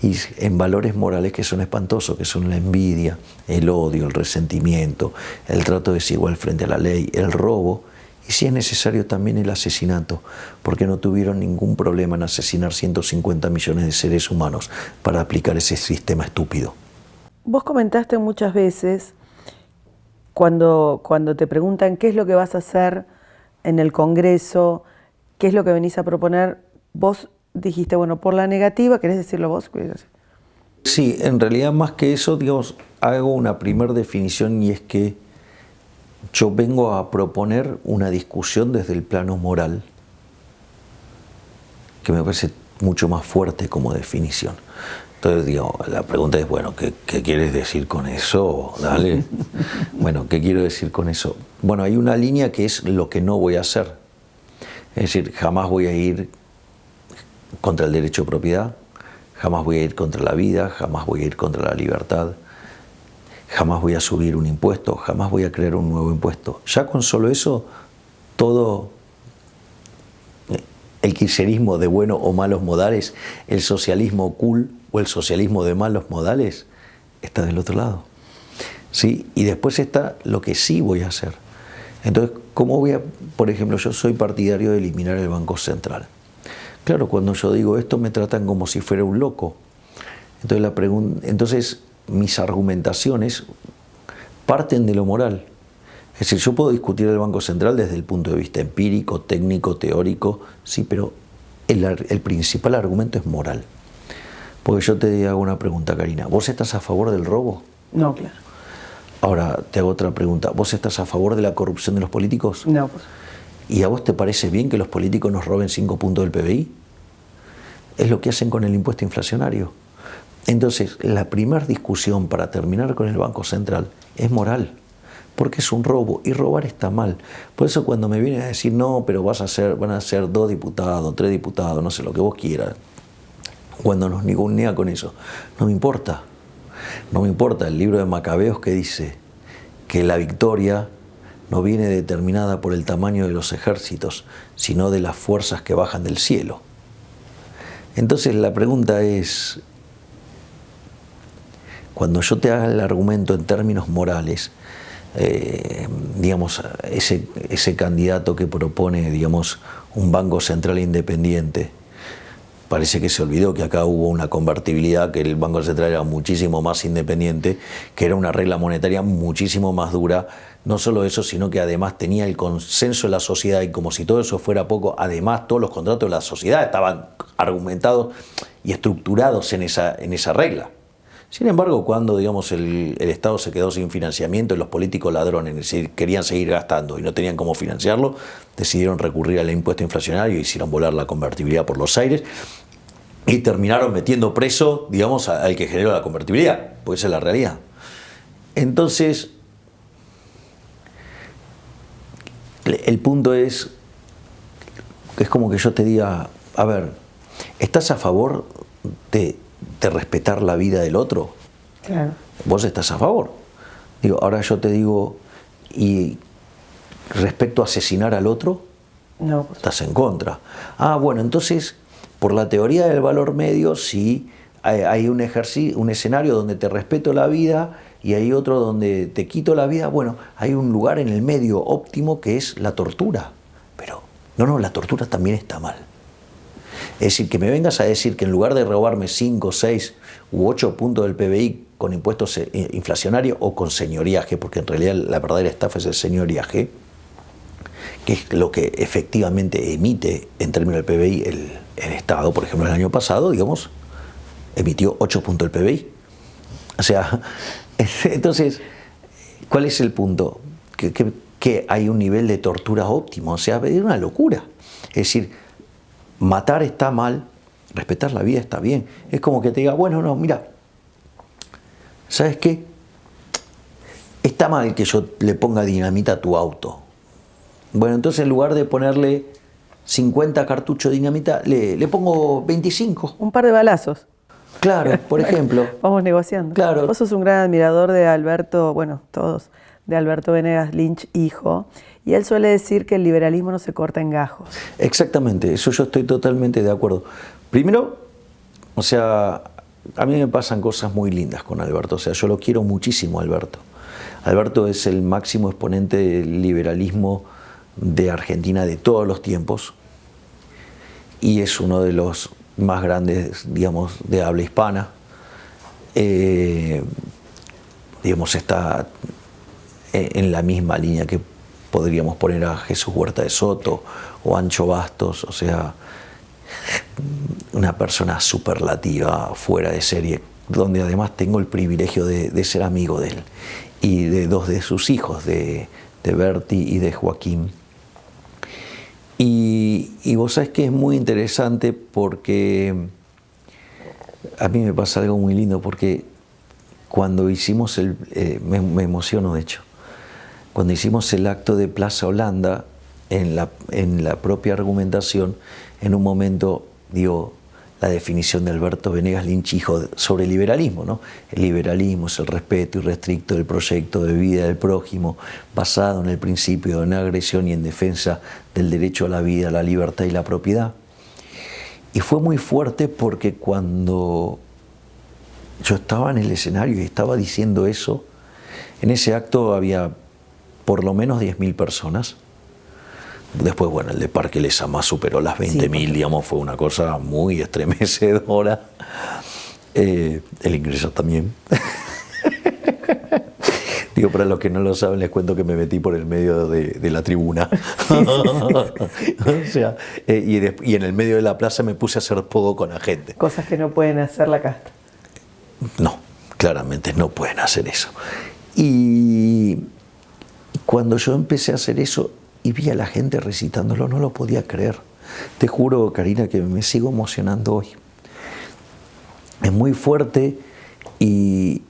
Y en valores morales que son espantosos, que son la envidia, el odio, el resentimiento, el trato desigual frente a la ley, el robo, y si es necesario también el asesinato, porque no tuvieron ningún problema en asesinar 150 millones de seres humanos para aplicar ese sistema estúpido. Vos comentaste muchas veces, cuando te preguntan qué es lo que vas a hacer en el Congreso, qué es lo que venís a proponer, vos dijiste, bueno, por la negativa, ¿querés decirlo vos? Sí, en realidad más que eso, digamos, hago una primera definición y es que yo vengo a proponer una discusión desde el plano moral, que me parece mucho más fuerte como definición. Entonces, digo, la pregunta es, bueno, ¿qué quieres decir con eso? Dale. Bueno, ¿qué quiero decir con eso? Bueno, hay una línea que es lo que no voy a hacer. Es decir, jamás voy a ir contra el derecho de propiedad, jamás voy a ir contra la vida, jamás voy a ir contra la libertad, jamás voy a subir un impuesto, jamás voy a crear un nuevo impuesto. Ya con solo eso, todo el kirchnerismo de buenos o malos modales, el socialismo cool o el socialismo de malos modales, está del otro lado. ¿Sí? Y después está lo que sí voy a hacer. Entonces, ¿cómo voy a...? Por ejemplo, yo soy partidario de eliminar el Banco Central. Claro, cuando yo digo esto me tratan como si fuera un loco. Entonces, mis argumentaciones parten de lo moral. Es decir, yo puedo discutir el Banco Central desde el punto de vista empírico, técnico, teórico, sí, pero el principal argumento es moral. Porque yo te hago una pregunta, Karina. ¿Vos estás a favor del robo? No, claro. Ahora te hago otra pregunta. ¿Vos estás a favor de la corrupción de los políticos? No, pues. ¿Y a vos te parece bien que los políticos nos roben 5 puntos del PBI? Es lo que hacen con el impuesto inflacionario. Entonces, la primera discusión para terminar con el Banco Central es moral, porque es un robo, y robar está mal. Por eso cuando me vienen a decir, no, pero van a ser 2 diputados, 3 diputados, no sé, lo que vos quieras, cuando nos ningunea con eso, no me importa. No me importa el libro de Macabeos que dice que la victoria no viene determinada por el tamaño de los ejércitos, sino de las fuerzas que bajan del cielo. Entonces la pregunta es, cuando yo te haga el argumento en términos morales, digamos, ese candidato que propone, digamos, un banco central independiente, parece que se olvidó que acá hubo una convertibilidad, que el Banco Central era muchísimo más independiente, que era una regla monetaria muchísimo más dura. No solo eso, sino que además tenía el consenso de la sociedad, y como si todo eso fuera poco, además todos los contratos de la sociedad estaban argumentados y estructurados en esa regla. Sin embargo, cuando, digamos, el Estado se quedó sin financiamiento y los políticos ladrones, es decir, querían seguir gastando y no tenían cómo financiarlo, decidieron recurrir al impuesto inflacionario y hicieron volar la convertibilidad por los aires y terminaron metiendo preso, digamos, al que generó la convertibilidad, porque esa es la realidad. Entonces, el punto es como que yo te diga, a ver, ¿estás a favor de respetar la vida del otro? Claro. Vos estás a favor. Digo, ahora yo te digo, ¿y respecto a asesinar al otro? No, pues. Estás en contra. Ah, bueno, entonces, por la teoría del valor medio, sí, hay un escenario donde te respeto la vida y hay otro donde te quito la vida. Bueno, hay un lugar en el medio óptimo que es la tortura. Pero, no, la tortura también está mal. Es decir, que me vengas a decir que en lugar de robarme 5, 6 u 8 puntos del PBI con impuestos inflacionarios o con señoriaje, porque en realidad la verdadera estafa es el señoriaje, que es lo que efectivamente emite en términos del PBI el Estado. Por ejemplo, el año pasado, digamos, emitió 8 puntos del PBI. O sea, entonces, ¿cuál es el punto? Que hay un nivel de tortura óptimo. O sea, es una locura. Es decir, matar está mal, respetar la vida está bien. Es como que te diga, bueno, no, mira, ¿sabes qué? Está mal que yo le ponga dinamita a tu auto. Bueno, entonces en lugar de ponerle 50 cartuchos de dinamita, le pongo 25. Un par de balazos. Claro, por ejemplo. Vamos negociando. Claro. Vos sos un gran admirador de Alberto, bueno, todos, de Alberto Venegas Lynch, hijo, y él suele decir que el liberalismo no se corta en gajos. Exactamente, eso yo estoy totalmente de acuerdo. Primero, o sea, a mí me pasan cosas muy lindas con Alberto, o sea, yo lo quiero muchísimo a Alberto. Alberto es el máximo exponente del liberalismo de Argentina de todos los tiempos y es uno de los más grandes, digamos, de habla hispana. Digamos, está en la misma línea que podríamos poner a Jesús Huerta de Soto o Ancho Bastos, o sea, una persona superlativa, fuera de serie, donde además tengo el privilegio de ser amigo de él y de 2 de sus hijos, de Berti y de Joaquín. Y vos sabés que es muy interesante porque a mí me pasa algo muy lindo, porque cuando hicimos me emociono de hecho, cuando hicimos el acto de Plaza Holanda, en la propia argumentación, en un momento digo la definición de Alberto Venegas Lynch, hijo, sobre el liberalismo, ¿no? El liberalismo es el respeto irrestricto del proyecto de vida del prójimo, basado en el principio de no agresión y en defensa del derecho a la vida, la libertad y la propiedad. Y fue muy fuerte porque cuando yo estaba en el escenario y estaba diciendo eso, en ese acto había por lo menos 10.000 personas. Después, bueno, el de Parque Lezama superó las 20.000, digamos, fue una cosa muy estremecedora. El ingreso también. Digo, para los que no lo saben, les cuento que me metí por el medio de la tribuna. O sea, y en el medio de la plaza me puse a hacer pogo con la gente. Cosas que no pueden hacer la casta. No, claramente no pueden hacer eso. Y cuando yo empecé a hacer eso y vi a la gente recitándolo, no lo podía creer. Te juro, Karina, que me sigo emocionando hoy. Es muy fuerte y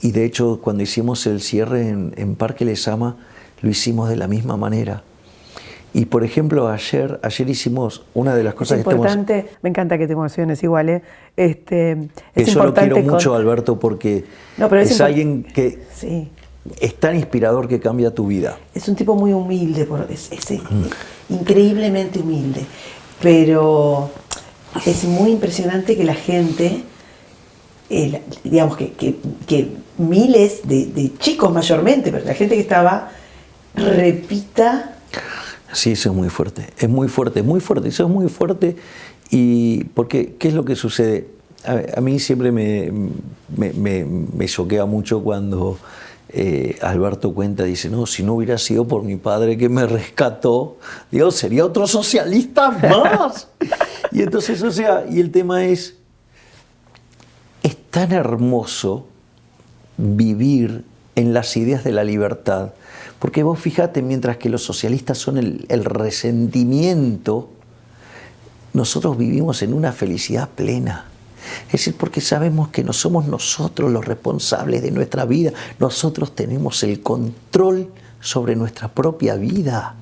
de hecho cuando hicimos el cierre en Parque Lezama lo hicimos de la misma manera. Y por ejemplo ayer hicimos una de las cosas es importante, me encanta que te emociones igual, es yo lo quiero mucho, Alberto, porque es alguien que es tan inspirador que cambia tu vida. Es un tipo muy humilde, increíblemente humilde, pero es muy impresionante que la gente, digamos que miles de chicos mayormente, pero la gente que estaba, repita. Sí, eso es muy fuerte, es muy fuerte, eso es muy fuerte. Y porque, ¿qué es lo que sucede? A mí siempre me choquea mucho cuando Alberto cuenta, dice, no, si no hubiera sido por mi padre que me rescató, digo, sería otro socialista más. Y entonces, o sea, y el tema es tan hermoso vivir en las ideas de la libertad, porque vos fíjate, mientras que los socialistas son el resentimiento, nosotros vivimos en una felicidad plena. Es decir, porque sabemos que no somos nosotros los responsables de nuestra vida, nosotros tenemos el control sobre nuestra propia vida.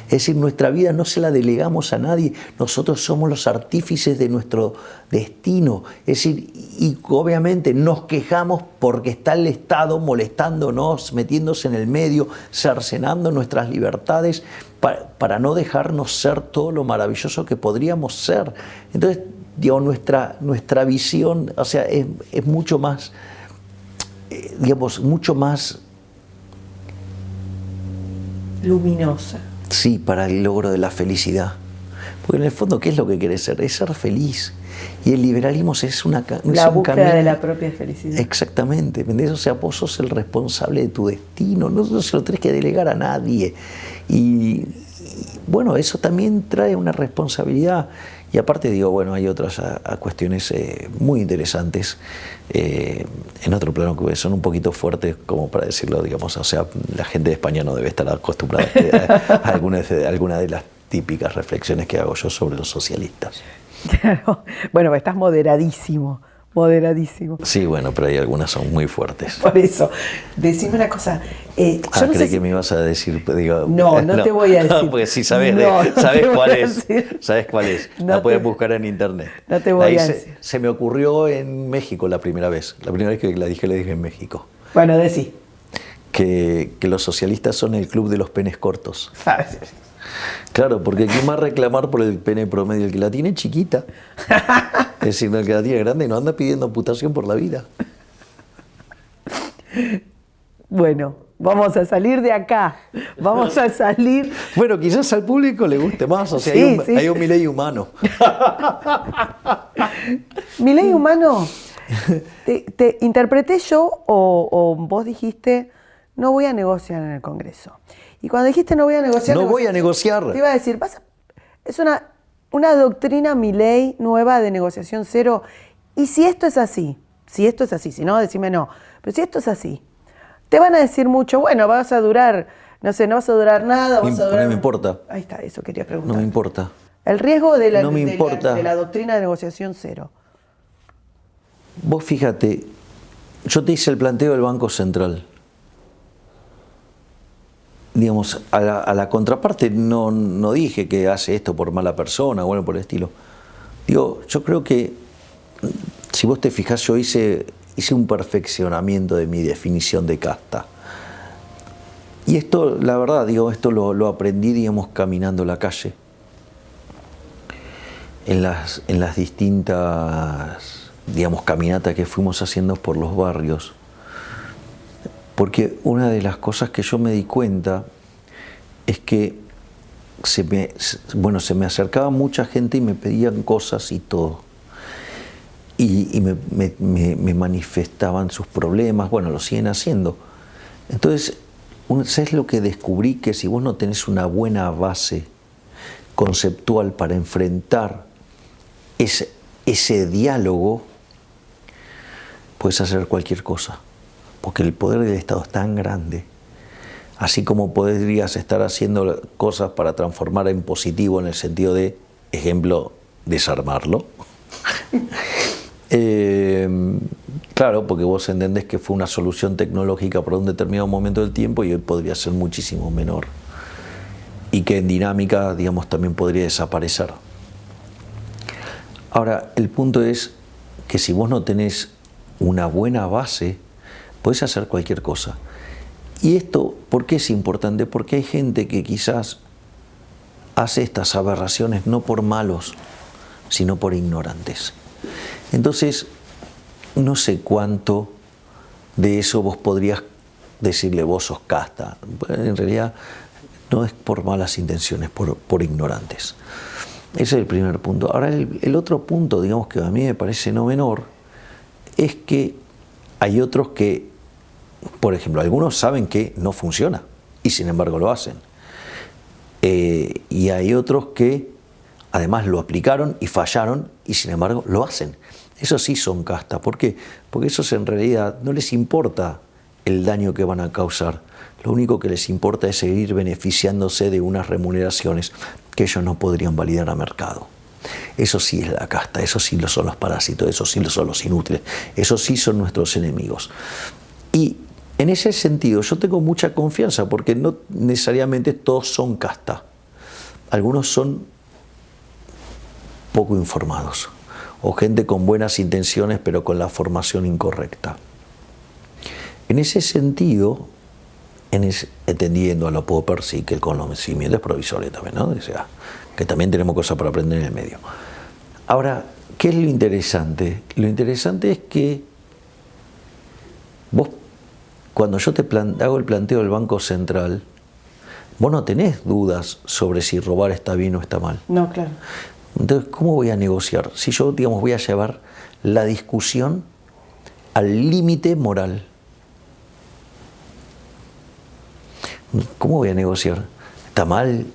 Es decir, nuestra vida no se la delegamos a nadie, nosotros somos los artífices de nuestro destino. Es decir, y obviamente nos quejamos porque está el Estado molestándonos, metiéndose en el medio, cercenando nuestras libertades para no dejarnos ser todo lo maravilloso que podríamos ser. Entonces, digo, nuestra visión, o sea, es mucho más, digamos, mucho más luminosa. Sí, para el logro de la felicidad. Porque en el fondo, ¿qué es lo que querés ser? Es ser feliz. Y el liberalismo es un búsqueda de la propia felicidad. Exactamente. O sea, vos sos el responsable de tu destino, no se lo tenés que delegar a nadie. Y bueno, eso también trae una responsabilidad. Y aparte digo, bueno, hay otras cuestiones muy interesantes en otro plano que son un poquito fuertes, como para decirlo, digamos, o sea, la gente de España no debe estar acostumbrada a alguna de las típicas reflexiones que hago yo sobre los socialistas. Claro. Bueno, estás moderadísimo. Sí, bueno, pero hay algunas son muy fuertes. Por eso, decime una cosa. Yo no sé que me ibas a decir, digo, no te voy a decir. No, porque sí sabes cuál es. Sabes cuál es. La puedes buscar en internet. No te voy a decir. Se me ocurrió en México la primera vez. La primera vez que la dije en México. Bueno, decí. Que los socialistas son el club de los penes cortos. Claro, porque ¿quién va a reclamar por el pene promedio? El que la tiene chiquita. Es decir, el que la tiene grande no anda pidiendo amputación por la vida. Bueno, vamos a salir de acá. Vamos a salir. Bueno, quizás al público le guste más. O sea, sí, hay un Milei humano. ¿Milei humano? ¿Te interpreté yo o vos dijiste no voy a negociar en el Congreso? Y cuando dijiste no voy a negociar... No voy a negociar. Te iba a decir, es una doctrina Milei nueva de negociación cero. Y si esto es así, si no, decime no. Pero si esto es así, te van a decir mucho, bueno, vas a durar, no vas a durar nada, vas a durar... No me importa. Ahí está, eso quería preguntar. No me importa. El riesgo de la doctrina de negociación cero. Vos fíjate, yo te hice el planteo del Banco Central. Digamos, a la contraparte no dije que hace esto por mala persona o algo por el estilo. Digo, yo creo que, si vos te fijás, yo hice un perfeccionamiento de mi definición de casta. Y esto, la verdad, esto lo aprendí, caminando la calle. en las distintas, digamos, caminatas que fuimos haciendo por los barrios, porque una de las cosas que yo me di cuenta es que se me acercaba mucha gente y me pedían cosas y todo. Y me manifestaban sus problemas, bueno, lo siguen haciendo. Entonces, ¿sabes lo que descubrí? Que si vos no tenés una buena base conceptual para enfrentar ese diálogo, puedes hacer cualquier cosa. Porque el poder del Estado es tan grande, así como podrías estar haciendo cosas para transformar en positivo en el sentido de, ejemplo, desarmarlo. Claro, porque vos entendés que fue una solución tecnológica para un determinado momento del tiempo y hoy podría ser muchísimo menor. Y que en dinámica, digamos, también podría desaparecer. Ahora, el punto es que si vos no tenés una buena base, podés hacer cualquier cosa. Y esto, ¿por qué es importante? Porque hay gente que quizás hace estas aberraciones no por malos, sino por ignorantes. Entonces, no sé cuánto de eso vos podrías decirle, vos sos casta. En realidad, no es por malas intenciones, por ignorantes. Ese es el primer punto. Ahora, el otro punto, digamos, que a mí me parece no menor, es que hay otros que, por ejemplo, algunos saben que no funciona y sin embargo lo hacen. Y hay otros que además lo aplicaron y fallaron y sin embargo lo hacen. Esos sí son casta. ¿Por qué? Porque esos en realidad no les importa el daño que van a causar. Lo único que les importa es seguir beneficiándose de unas remuneraciones que ellos no podrían validar a mercado. Eso sí es la casta, eso sí lo son los parásitos, eso sí lo son los inútiles, esos sí son nuestros enemigos. Y en ese sentido yo tengo mucha confianza porque no necesariamente todos son casta. Algunos son poco informados o gente con buenas intenciones pero con la formación incorrecta. En ese sentido, entendiendo a lo Popper, sí que el conocimiento es provisorio también, ¿no? O sea, que también tenemos cosas para aprender en el medio. Ahora, ¿qué es lo interesante? Lo interesante es que vos, cuando yo te hago el planteo del Banco Central, vos no tenés dudas sobre si robar está bien o está mal. No, claro. Entonces, ¿cómo voy a negociar? Si yo, digamos, voy a llevar la discusión al límite moral. ¿Cómo voy a negociar? ¿Está mal?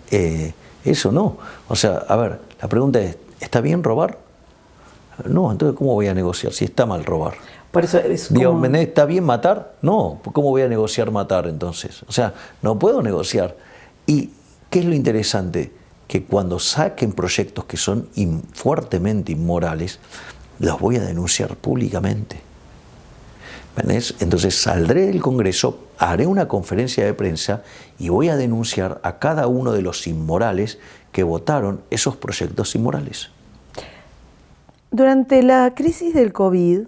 Eso no. O sea, a ver, la pregunta es, ¿está bien robar? No, entonces ¿cómo voy a negociar si está mal robar? Por eso es como... Digo, ¿está bien matar? No, ¿cómo voy a negociar matar entonces? O sea, no puedo negociar. ¿Y qué es lo interesante? Que cuando saquen proyectos que son fuertemente inmorales, los voy a denunciar públicamente. Entonces saldré del Congreso, haré una conferencia de prensa y voy a denunciar a cada uno de los inmorales que votaron esos proyectos inmorales. Durante la crisis del COVID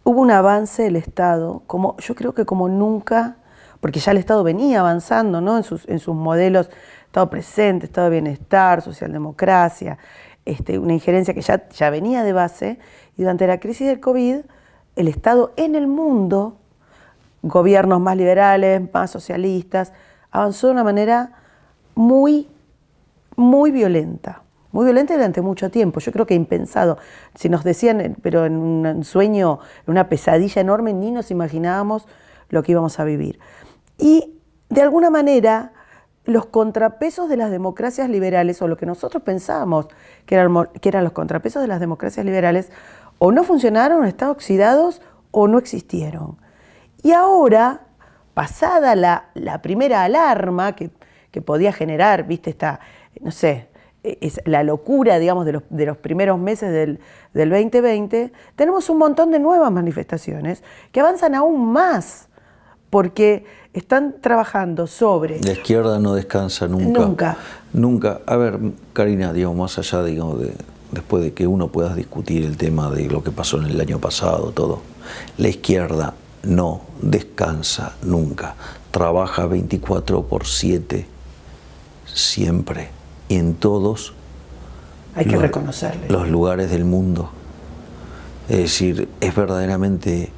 hubo un avance del Estado, yo creo que como nunca, porque ya el Estado venía avanzando, ¿no? en sus modelos, Estado presente, Estado de bienestar, socialdemocracia, una injerencia que ya venía de base, y durante la crisis del COVID el Estado en el mundo, gobiernos más liberales, más socialistas, avanzó de una manera muy, muy violenta durante mucho tiempo. Yo creo que impensado. Si nos decían, pero en un sueño, en una pesadilla enorme, ni nos imaginábamos lo que íbamos a vivir. Y de alguna manera, los contrapesos de las democracias liberales, o lo que nosotros pensábamos que eran los contrapesos de las democracias liberales, o no funcionaron, o están oxidados, o no existieron. Y ahora, pasada la primera alarma que podía generar, viste, es la locura, digamos, de los primeros meses del 2020, tenemos un montón de nuevas manifestaciones que avanzan aún más, porque están trabajando sobre... La izquierda no descansa nunca. Nunca. Nunca. A ver, Karina, digamos, más allá, digamos, después de que uno pueda discutir el tema de lo que pasó en el año pasado, todo, la izquierda no descansa nunca. Trabaja 24/7, siempre. Y en todos Hay que reconocerle. los lugares del mundo. Es decir, es verdaderamente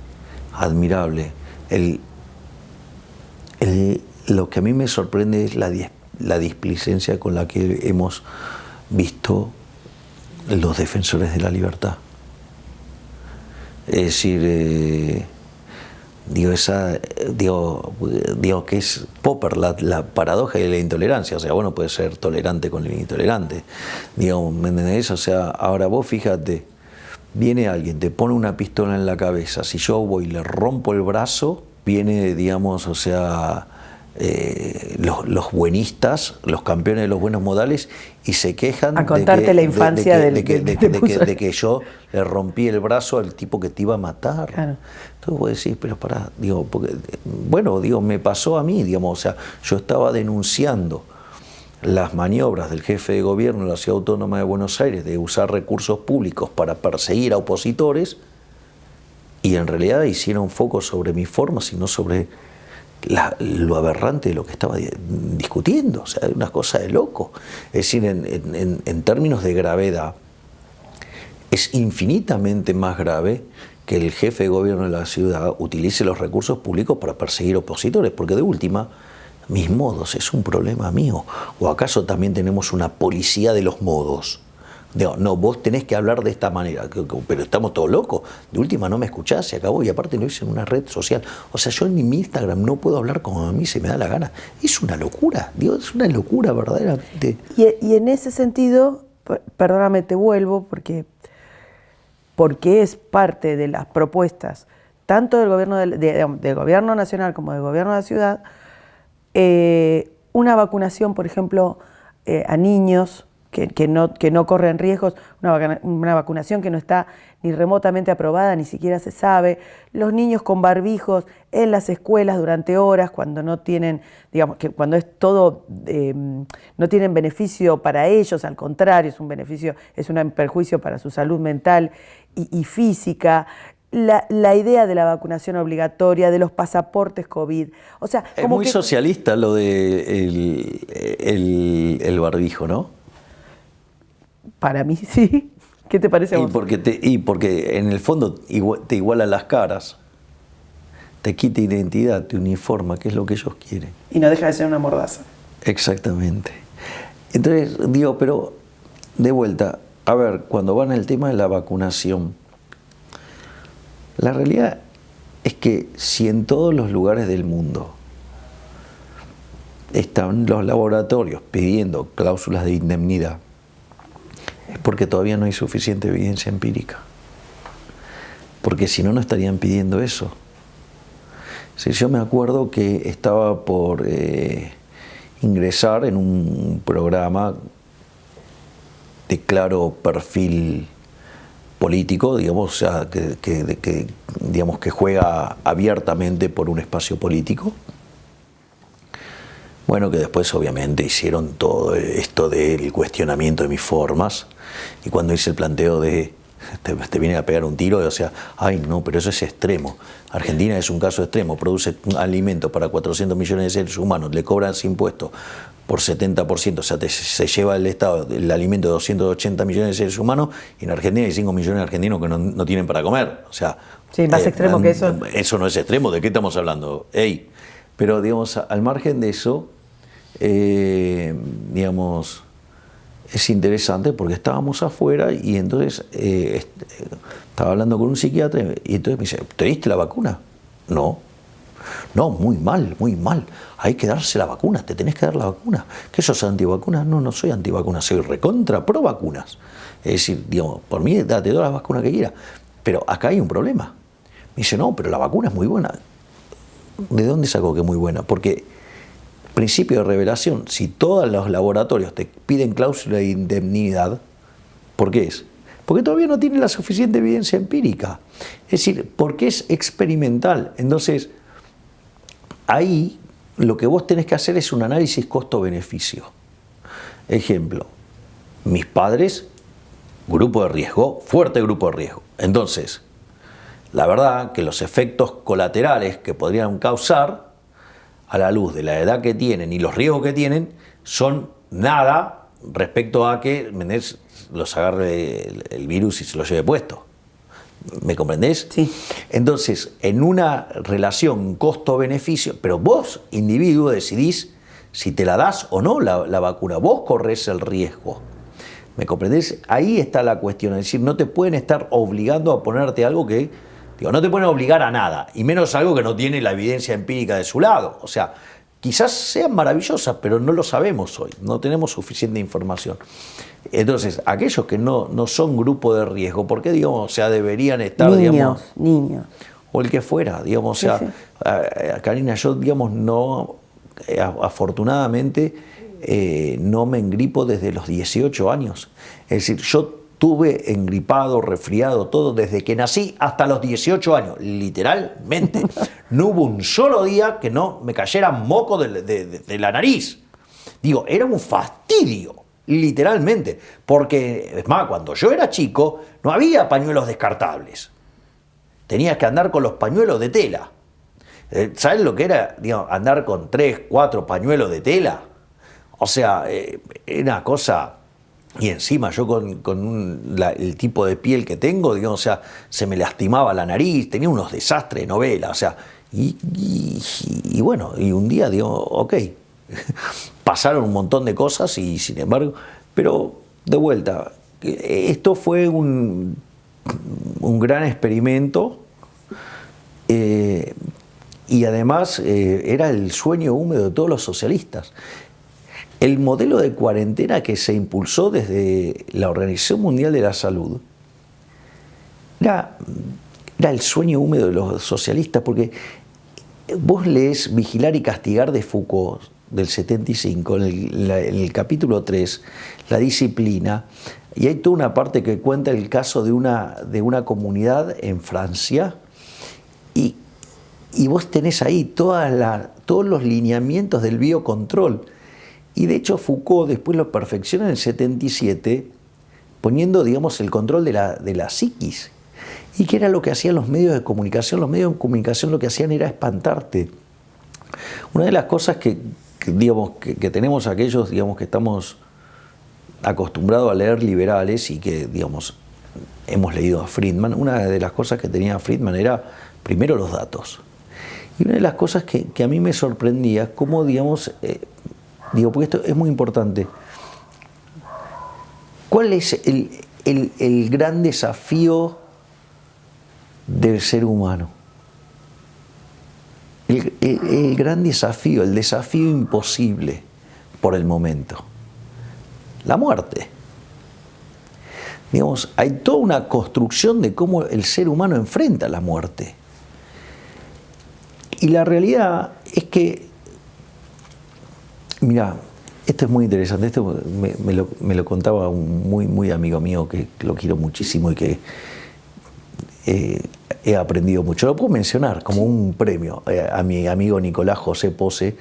admirable. Lo que a mí me sorprende es la displicencia con la que hemos visto los defensores de la libertad. Es decir, digo que es Popper, la paradoja de la intolerancia. O sea, vos no puedes ser tolerante con el intolerante. Digo, ¿me entendés? O sea, ahora vos fíjate, viene alguien, te pone una pistola en la cabeza, si yo voy y le rompo el brazo, viene, digamos, o sea, los buenistas, los campeones de los buenos modales, y se quejan a contarte la infancia de que yo le rompí el brazo al tipo que te iba a matar. Claro. Entonces vos decís, pero pará, digo, porque, bueno, digo, me pasó a mí, digamos, o sea, yo estaba denunciando las maniobras del jefe de gobierno de la Ciudad Autónoma de Buenos Aires de usar recursos públicos para perseguir a opositores, y en realidad hicieron foco sobre mis formas y no sobre lo aberrante de lo que estaba discutiendo. O sea, una cosa de loco. Es decir, en términos de gravedad, es infinitamente más grave que el jefe de gobierno de la ciudad utilice los recursos públicos para perseguir opositores, porque de última, mis modos es un problema mío. ¿O acaso también tenemos una policía de los modos? Digo, no, vos tenés que hablar de esta manera, pero estamos todos locos. De última no me escuchás, se acabó, y aparte lo hice en una red social. O sea, yo en mi Instagram no puedo hablar como a mí se me da la gana. Es una locura, digo, es una locura verdaderamente. Y en ese sentido, perdóname, te vuelvo, porque es parte de las propuestas, tanto del gobierno del gobierno nacional como del gobierno de la ciudad, una vacunación, por ejemplo, a niños que no corren riesgos, una vacunación que no está ni remotamente aprobada, ni siquiera se sabe, los niños con barbijos en las escuelas durante horas, cuando no tienen, digamos, que cuando es todo, no tienen beneficio para ellos, al contrario, es un perjuicio para su salud mental y física. La idea de la vacunación obligatoria, de los pasaportes COVID. O sea, es muy socialista lo de el barbijo, ¿no? Para mí sí. ¿Qué te parece a vos? Porque en el fondo te iguala las caras, te quita identidad, te uniforma, que es lo que ellos quieren. Y no deja de ser una mordaza. Exactamente. Entonces, digo, pero de vuelta, a ver, cuando van al tema de la vacunación, la realidad es que si en todos los lugares del mundo están los laboratorios pidiendo cláusulas de indemnidad, es porque todavía no hay suficiente evidencia empírica. Porque si no, no estarían pidiendo eso. Si yo me acuerdo que estaba por ingresar en un programa de claro perfil político, digamos, o sea, digamos que juega abiertamente por un espacio político. Bueno, que después obviamente hicieron todo esto del cuestionamiento de mis formas, y cuando hice el planteo de te vienen a pegar un tiro, o sea, ay no, pero eso es extremo. Argentina es un caso extremo, produce alimento para 400 millones de seres humanos, le cobran ese impuesto por 70%, o sea, se lleva el Estado el alimento de 280 millones de seres humanos, y en Argentina hay 5 millones de argentinos que no tienen para comer. O sea, sí, más extremo que eso. Eso no es extremo, ¿de qué estamos hablando? Pero digamos, al margen de eso, digamos, es interesante porque estábamos afuera y entonces estaba hablando con un psiquiatra y entonces me dice, ¿te diste la vacuna? No, muy mal, hay que darse la vacuna, te tenés que dar la vacuna. ¿Qué sos antivacunas? No soy antivacunas, soy recontra pro vacunas. Es decir, digamos, por mí date todas las vacunas que quieras, pero acá hay un problema. Me dice, no, pero la vacuna es muy buena. ¿De dónde sacó que es muy buena? Porque principio de revelación, si todos los laboratorios te piden cláusula de indemnidad, ¿por qué es? Porque todavía no tiene la suficiente evidencia empírica. Es decir, porque es experimental. Entonces, ahí lo que vos tenés que hacer es un análisis costo-beneficio. Ejemplo, mis padres, grupo de riesgo, fuerte grupo de riesgo. Entonces, la verdad que los efectos colaterales que podrían causar, a la luz de la edad que tienen y los riesgos que tienen, son nada respecto a que, ¿me entendés?, los agarre el virus y se lo lleve puesto. ¿Me comprendés? Sí. Entonces, en una relación costo-beneficio, pero vos, individuo, decidís si te la das o no la vacuna. Vos corres el riesgo. ¿Me comprendés? Ahí está la cuestión. Es decir, no te pueden estar obligando a ponerte algo que... Digo, no te pueden obligar a nada, y menos algo que no tiene la evidencia empírica de su lado. O sea, quizás sean maravillosas, pero no lo sabemos hoy. No tenemos suficiente información. Entonces, aquellos que no son grupo de riesgo, ¿por qué, digamos, o sea, deberían estar, niños. O el que fuera, digamos, o sea, Sí. Karina, yo, digamos, no, afortunadamente, no me engripo desde los 18 años. Es decir, yo tuve engripado, resfriado, todo, desde que nací hasta los 18 años, literalmente. No hubo un solo día que no me cayera moco de la nariz. Digo, era un fastidio. Literalmente, porque, es más, cuando yo era chico no había pañuelos descartables, tenías que andar con los pañuelos de tela. ¿Sabes lo que era, digamos, andar con 3, 4 pañuelos de tela? O sea, era una cosa, y encima yo con el tipo de piel que tengo, digamos, o sea, se me lastimaba la nariz, tenía unos desastres de novela, o sea, y bueno, y un día digo, ok, pasaron un montón de cosas y sin embargo, pero de vuelta, esto fue un gran experimento, y además era el sueño húmedo de todos los socialistas. El modelo de cuarentena que se impulsó desde la Organización Mundial de la Salud era el sueño húmedo de los socialistas, porque vos lees Vigilar y Castigar de Foucault, del 75, en el capítulo 3, la disciplina, y hay toda una parte que cuenta el caso de una comunidad en Francia, y vos tenés ahí todos los lineamientos del biocontrol. Y de hecho Foucault después lo perfecciona en el 77, poniendo, digamos, el control de la psiquis. ¿Y qué era lo que hacían los medios de comunicación? Los medios de comunicación lo que hacían era espantarte. Una de las cosas que tenemos aquellos, digamos, que estamos acostumbrados a leer liberales y que, digamos, hemos leído a Friedman, una de las cosas que tenía Friedman era, primero, los datos. Y una de las cosas que a mí me sorprendía, cómo, digamos, porque esto es muy importante, ¿cuál es el gran desafío del ser humano? El gran desafío, el desafío imposible por el momento, la muerte. Digamos, hay toda una construcción de cómo el ser humano enfrenta la muerte. Y la realidad es que, mira, esto es muy interesante, esto me lo contaba un muy amigo mío que lo quiero muchísimo y que he aprendido mucho. Lo puedo mencionar como un premio a mi amigo Nicolás José Pose,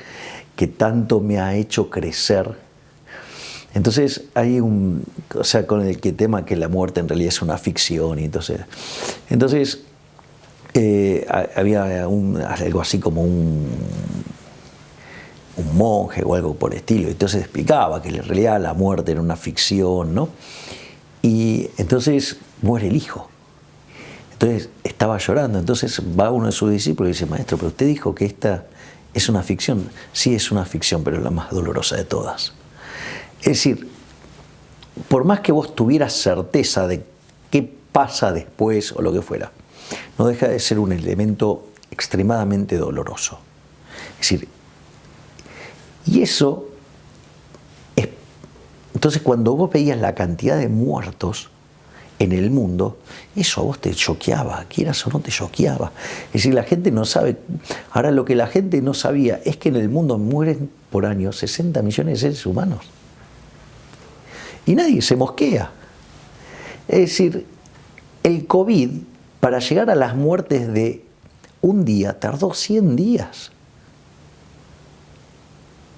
que tanto me ha hecho crecer. Entonces hay con el tema que la muerte en realidad es una ficción, y entonces había algo así como un monje o algo por el estilo, entonces explicaba que en realidad la muerte era una ficción, ¿no? Y entonces muere el hijo. Entonces estaba llorando, entonces va uno de sus discípulos y dice: maestro, pero usted dijo que esta es una ficción. Sí, es una ficción, pero es la más dolorosa de todas. Es decir, por más que vos tuvieras certeza de qué pasa después o lo que fuera, no deja de ser un elemento extremadamente doloroso. Es decir, y eso es... Entonces, cuando vos veías la cantidad de muertos en el mundo, eso a vos te choqueaba, quieras o no te choqueaba. Es decir, la gente no sabe. Ahora, lo que la gente no sabía es que en el mundo mueren por año 60 millones de seres humanos. Y nadie se mosquea. Es decir, el COVID, para llegar a las muertes de un día, tardó 100 días.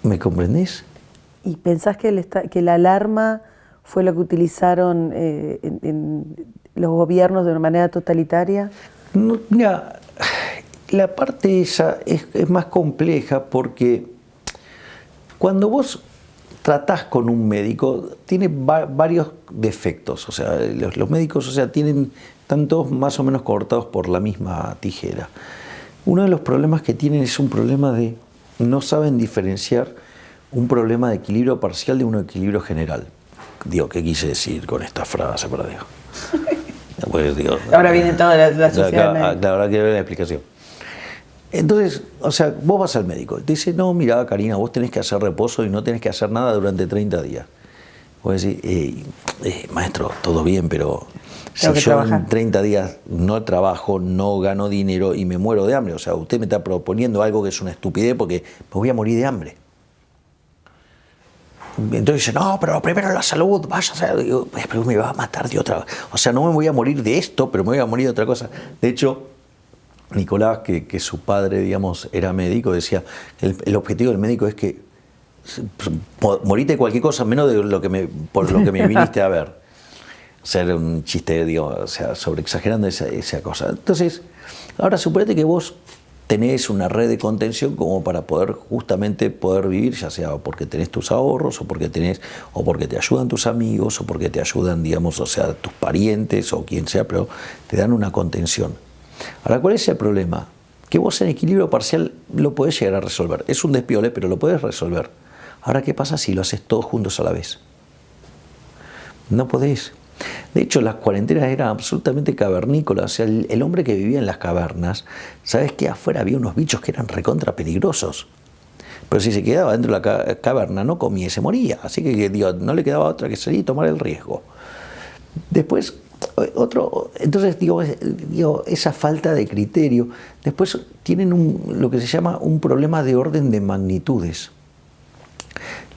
¿Me comprendés? ¿Y pensás que la alarma fue lo que utilizaron en los gobiernos de una manera totalitaria? No, mira, la parte esa es más compleja, porque cuando vos tratás con un médico, tiene varios defectos. O sea, los médicos, o sea, están todos más o menos cortados por la misma tijera. Uno de los problemas que tienen es un problema de no saben diferenciar un problema de equilibrio parcial de un equilibrio general. Digo, ¿qué quise decir con esta frase? Pero digo, pues, digo, Ahora viene toda la sociedad. Ahora quiero ver la explicación. Entonces, o sea, vos vas al médico, te dice, no, mira, Karina, vos tenés que hacer reposo y no tenés que hacer nada durante 30 días. Vos decís, maestro, todo bien, pero si yo en 30 días no trabajo, no gano dinero y me muero de hambre, o sea, usted me está proponiendo algo que es una estupidez porque me voy a morir de hambre. Entonces dice, no, pero primero la salud, vaya a ser, digo, pero me va a matar de otra, o sea, no me voy a morir de esto, pero me voy a morir de otra cosa. De hecho, Nicolás, que su padre, digamos, era médico, decía, el objetivo del médico es que morite de cualquier cosa, menos de por lo que me viniste a ver. O sea, era un chiste, digo, o sea, sobreexagerando esa cosa. Entonces, ahora suponete que vos tenés una red de contención como para poder justamente poder vivir, ya sea porque tenés tus ahorros, o porque te ayudan tus amigos, o porque te ayudan, digamos, o sea, tus parientes o quien sea, pero te dan una contención. Ahora, ¿cuál es el problema? Que vos en equilibrio parcial lo podés llegar a resolver. Es un despiole, pero lo podés resolver. Ahora, ¿qué pasa si lo haces todos juntos a la vez? No podés. De hecho, las cuarentenas eran absolutamente cavernícolas. O sea, el hombre que vivía en las cavernas, ¿sabes qué? Afuera había unos bichos que eran recontra peligrosos. Pero si se quedaba dentro de la caverna, no comía y se moría. Así que digo, no le quedaba otra que salir y tomar el riesgo. Después, entonces digo, esa falta de criterio. Después tienen lo que se llama un problema de orden de magnitudes.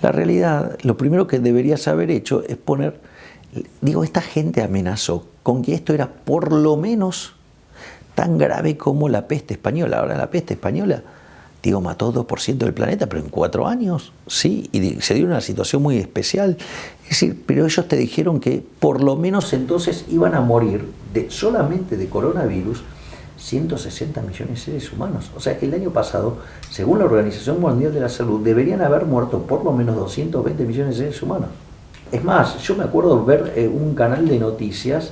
La realidad, lo primero que deberías haber hecho es esta gente amenazó con que esto era por lo menos tan grave como la peste española. Ahora, la peste española, mató 2% del planeta, pero en 4 años, sí, y se dio una situación muy especial. Es decir, pero ellos te dijeron que por lo menos entonces iban a morir solamente de coronavirus 160 millones de seres humanos. O sea que el año pasado, según la Organización Mundial de la Salud, deberían haber muerto por lo menos 220 millones de seres humanos. Es más, yo me acuerdo ver un canal de noticias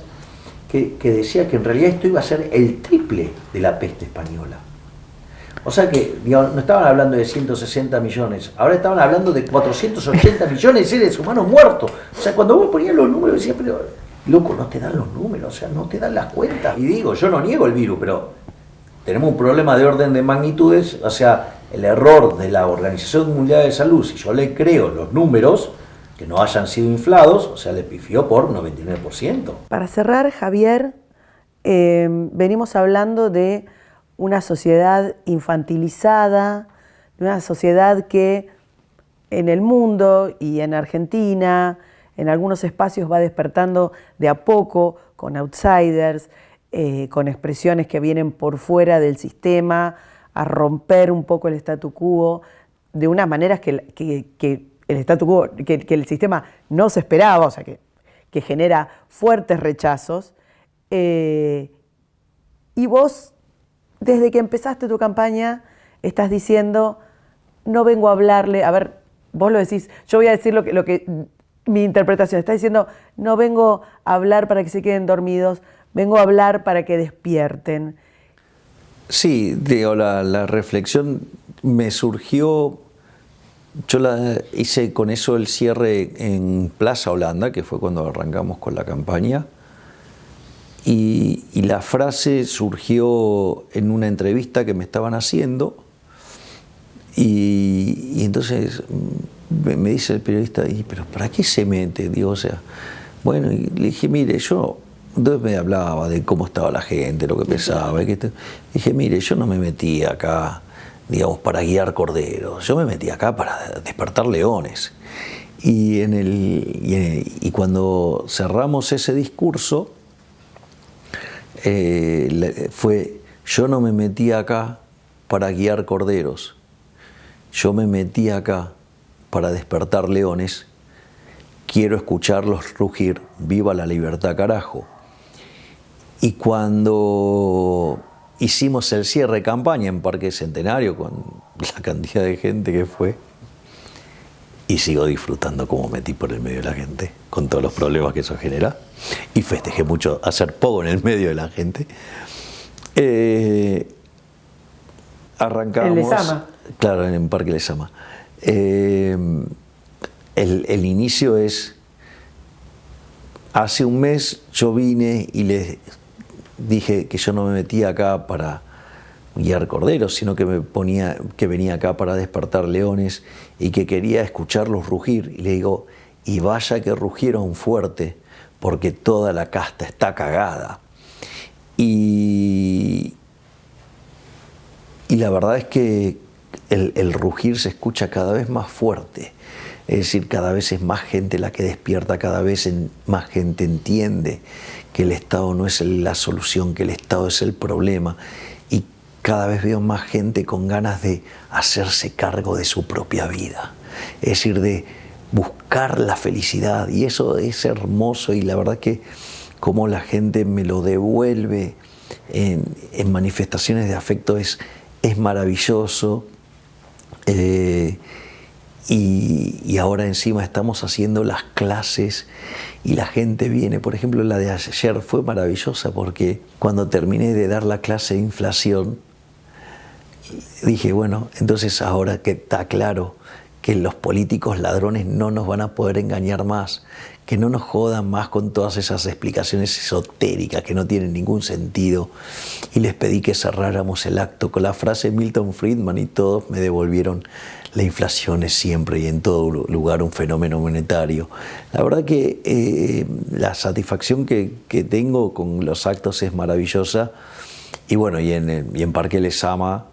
que decía que en realidad esto iba a ser el triple de la peste española. O sea que, no estaban hablando de 160 millones, ahora estaban hablando de 480 millones de seres humanos muertos. O sea, cuando vos ponías los números, decías, pero, loco, no te dan los números, o sea, no te dan las cuentas. Y digo, yo no niego el virus, pero tenemos un problema de orden de magnitudes, o sea, el error de la Organización Mundial de Salud, si yo le creo los números, que no hayan sido inflados, o sea, le pifió por 99%. Para cerrar, Javier, venimos hablando de una sociedad infantilizada, de una sociedad que en el mundo y en Argentina, en algunos espacios va despertando de a poco, con outsiders, con expresiones que vienen por fuera del sistema, a romper un poco el statu quo, de unas maneras que el statu quo, que el sistema no se esperaba, o sea, que genera fuertes rechazos. Y vos, desde que empezaste tu campaña, estás diciendo, no vengo a hablarle, a ver, vos lo decís, yo voy a decir lo que mi interpretación, estás diciendo, no vengo a hablar para que se queden dormidos, vengo a hablar para que despierten. Sí, digo, la reflexión me surgió, yo hice con eso el cierre en Plaza Holanda, que fue cuando arrancamos con la campaña, y la frase surgió en una entrevista que me estaban haciendo, y entonces me dice el periodista, ¿pero para qué se mete? Digo, o sea, bueno, y le dije, mire, entonces me hablaba de cómo estaba la gente, lo que pensaba, dije, mire, yo no me metí acá, digamos, para guiar corderos, yo me metí acá para despertar leones. Y cuando cerramos ese discurso, yo no me metí acá para guiar corderos, yo me metí acá para despertar leones, quiero escucharlos rugir, viva la libertad, carajo. Y cuando hicimos el cierre de campaña en Parque Centenario, con la cantidad de gente que fue, y y sigo disfrutando como metí por el medio de la gente, con todos los problemas que eso genera. Y festejé mucho hacer poco en el medio de la gente. Arrancamos. En Lezama. Claro, en el Parque Lezama. El inicio es. Hace un mes yo vine y les dije que yo no me metía acá para guiar corderos, sino que venía acá para despertar leones y que quería escucharlos rugir. Y le digo, y vaya que rugieron fuerte, porque toda la casta está cagada. Y la verdad es que el rugir se escucha cada vez más fuerte. Es decir, cada vez es más gente la que despierta, cada vez más gente entiende que el Estado no es la solución, que el Estado es el problema. Y cada vez veo más gente con ganas de hacerse cargo de su propia vida. Es decir, de buscar la felicidad. Y eso es hermoso, y la verdad que como la gente me lo devuelve en manifestaciones de afecto es maravilloso. Y ahora encima estamos haciendo las clases y la gente viene. Por ejemplo, la de ayer fue maravillosa porque cuando terminé de dar la clase de inflación, dije, bueno, entonces ahora que está claro que los políticos ladrones no nos van a poder engañar más, que no nos jodan más con todas esas explicaciones esotéricas que no tienen ningún sentido. Y les pedí que cerráramos el acto con la frase de Milton Friedman y todos me devolvieron: la inflación es siempre y en todo lugar un fenómeno monetario. La verdad que la satisfacción que tengo con los actos es maravillosa. Y bueno, y en Parque Lezama,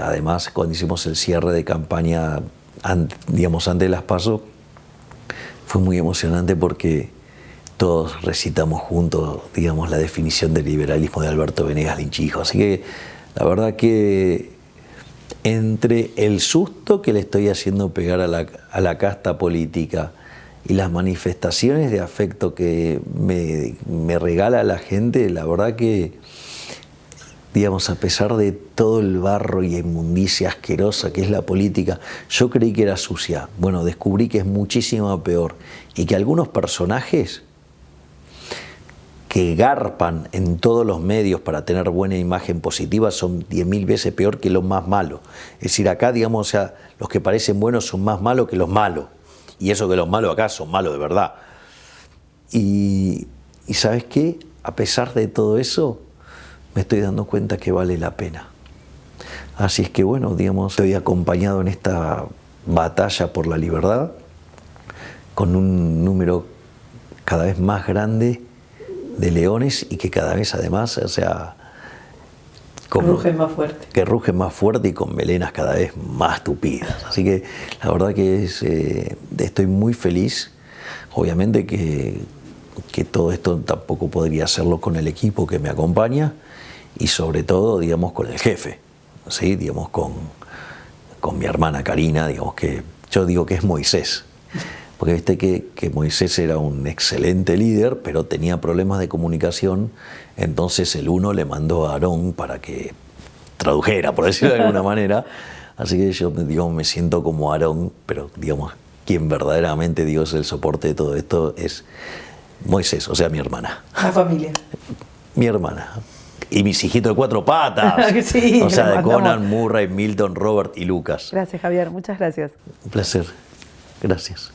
además, cuando hicimos el cierre de campaña, digamos, antes de las PASO, fue muy emocionante porque todos recitamos juntos, digamos, la definición del liberalismo de Alberto Venegas Linchijo. Así que la verdad que entre el susto que le estoy haciendo pegar a la casta política y las manifestaciones de afecto que me regala la gente, la verdad que, digamos, a pesar de todo el barro y inmundicia asquerosa que es la política, yo creí que era sucia. Bueno, descubrí que es muchísimo peor y que algunos personajes que garpan en todos los medios para tener buena imagen positiva son 10.000 veces peor que los más malos. Es decir, acá, digamos, o sea, los que parecen buenos son más malos que los malos. Y eso que los malos acá son malos de verdad. Y ¿sabes qué? A pesar de todo eso, me estoy dando cuenta que vale la pena. Así es que, bueno, digamos, estoy acompañado en esta batalla por la libertad con un número cada vez más grande de leones y que cada vez además, o sea, rugen más fuerte. Que rugen más fuerte y con melenas cada vez más tupidas. Así que la verdad que estoy muy feliz. Obviamente que todo esto tampoco podría hacerlo con el equipo que me acompaña y sobre todo, digamos, con el jefe, ¿sí? Digamos, con mi hermana Karina, digamos, que yo digo que es Moisés. Porque viste que Moisés era un excelente líder, pero tenía problemas de comunicación, entonces el uno le mandó a Aarón para que tradujera, por decirlo de alguna manera. Así que yo, digamos, me siento como Aarón, pero, digamos, quien verdaderamente, digo, es el soporte de todo esto es Moisés, o sea, mi hermana. La familia. Mi hermana. Y mis hijitos de 4 patas. Sí, o sea, de mandamos. Conan, Murray, Milton, Robert y Lucas. Gracias, Javier. Muchas gracias. Un placer. Gracias.